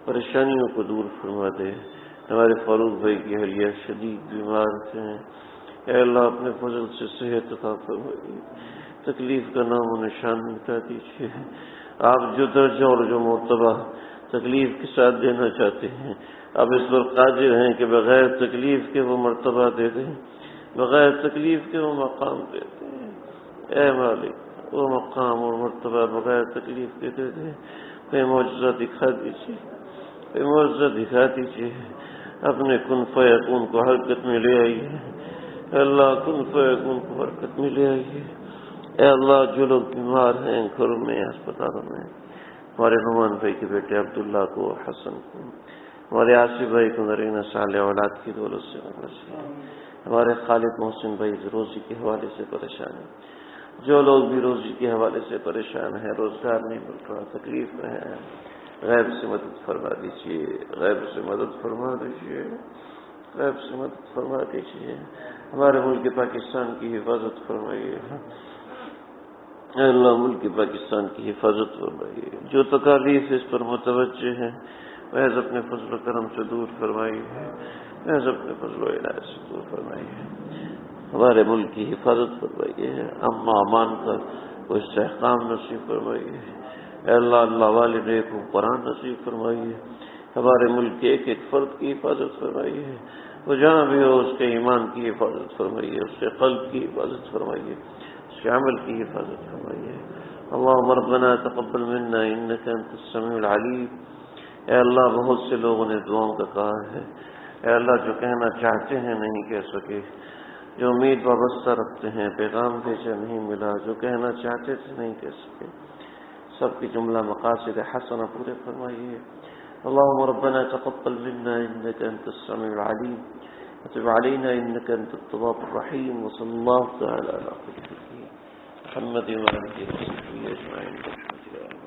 پریشانیوں کو دور فرما دے۔ ہمارے فاروق بھائی کی اہلیہ شدید بیمار تھے، اے اللہ اپنے فضل سے صحت عطا فرمائیے، تکلیف کا نام و نشان مٹا دیجیے۔ آپ جو درجہ اور جو مرتبہ تکلیف کے ساتھ دینا چاہتے ہیں، اب اس پر قادر ہیں کہ بغیر تکلیف کے وہ مرتبہ دے دیں، بغیر تکلیف کے وہ مقام دے دیں۔ اے مالک، وہ مقام اور مرتبہ بغیر تکلیف کے دے دیں۔ کوئی معجزہ دکھا دیجیے، کوئی معجزہ دکھا دیجیے، اپنے کن فیکون کو حرکت میں لے آئیے۔ اے اللہ، کن فیکون کو حرکت میں لے آئیے۔ اے اللہ، جو لوگ بیمار ہیں گھروں میں، اسپتالوں میں، ہمارے نعمان بھائی کے بیٹے عبداللہ کو، حسن کو، ہمارے آصف بھائی کو نرینہ صالح اولاد کی دولت سے نصیب، ہمارے خالد محسن بھائی روزی کے حوالے سے پریشان ہیں، جو لوگ بھی روزی کے حوالے سے پریشان ہیں، روزگار نہیں مل رہا، تکلیف میں ہیں، غیب سے مدد فرما دیجیے، غیب سے مدد فرما دیجیے، غیب سے مدد فرما دیجیے۔ ہمارے ملک پاکستان کی حفاظت فرمائیے، اے اللہ ملک پاکستان کی حفاظت فرمائیے۔ جو تکالیف اس پر متوجہ ہیں، محض اپنے فضل و کرم سے دور فرمائیے، محض اپنے فضل و عنایت سے دور فرمائیے۔ ہمارے ملک کی حفاظت فرمائیے، امن و امان کا وہ استحکام نصیب فرمائیے۔ اے اللہ، اللہ والے نیک قرآن نصیب فرمائیے۔ ہمارے ملک کے ایک ایک فرد کی حفاظت فرمائیے، وہ جہاں بھی ہو اس کے ایمان کی حفاظت فرمائیے، اس کے قلب کی حفاظت فرمائیے، اس کے عمل کی حفاظت فرمائیے۔ اللہم ربنا تقبل منا انک انت السمیع العلیم۔ اے اللہ، بہت سے لوگوں نے دعاؤں کا کہا ہے، اے اللہ جو کہنا چاہتے ہیں نہیں کہہ سکے، جو امید وابستہ رکھتے ہیں پیغام بھیجا نہیں ملا، جو کہنا چاہتے تھے نہیں کہہ سکے، سب کی جملہ مقاصد حسنہ پورے فرمائیے۔ اللهم ربنا تقبل منا انك انت السميع العليم وتب علينا انك انت التواب الرحيم، وصلى الله تعالى على محمد وعلى اله وصحبه اجمعين.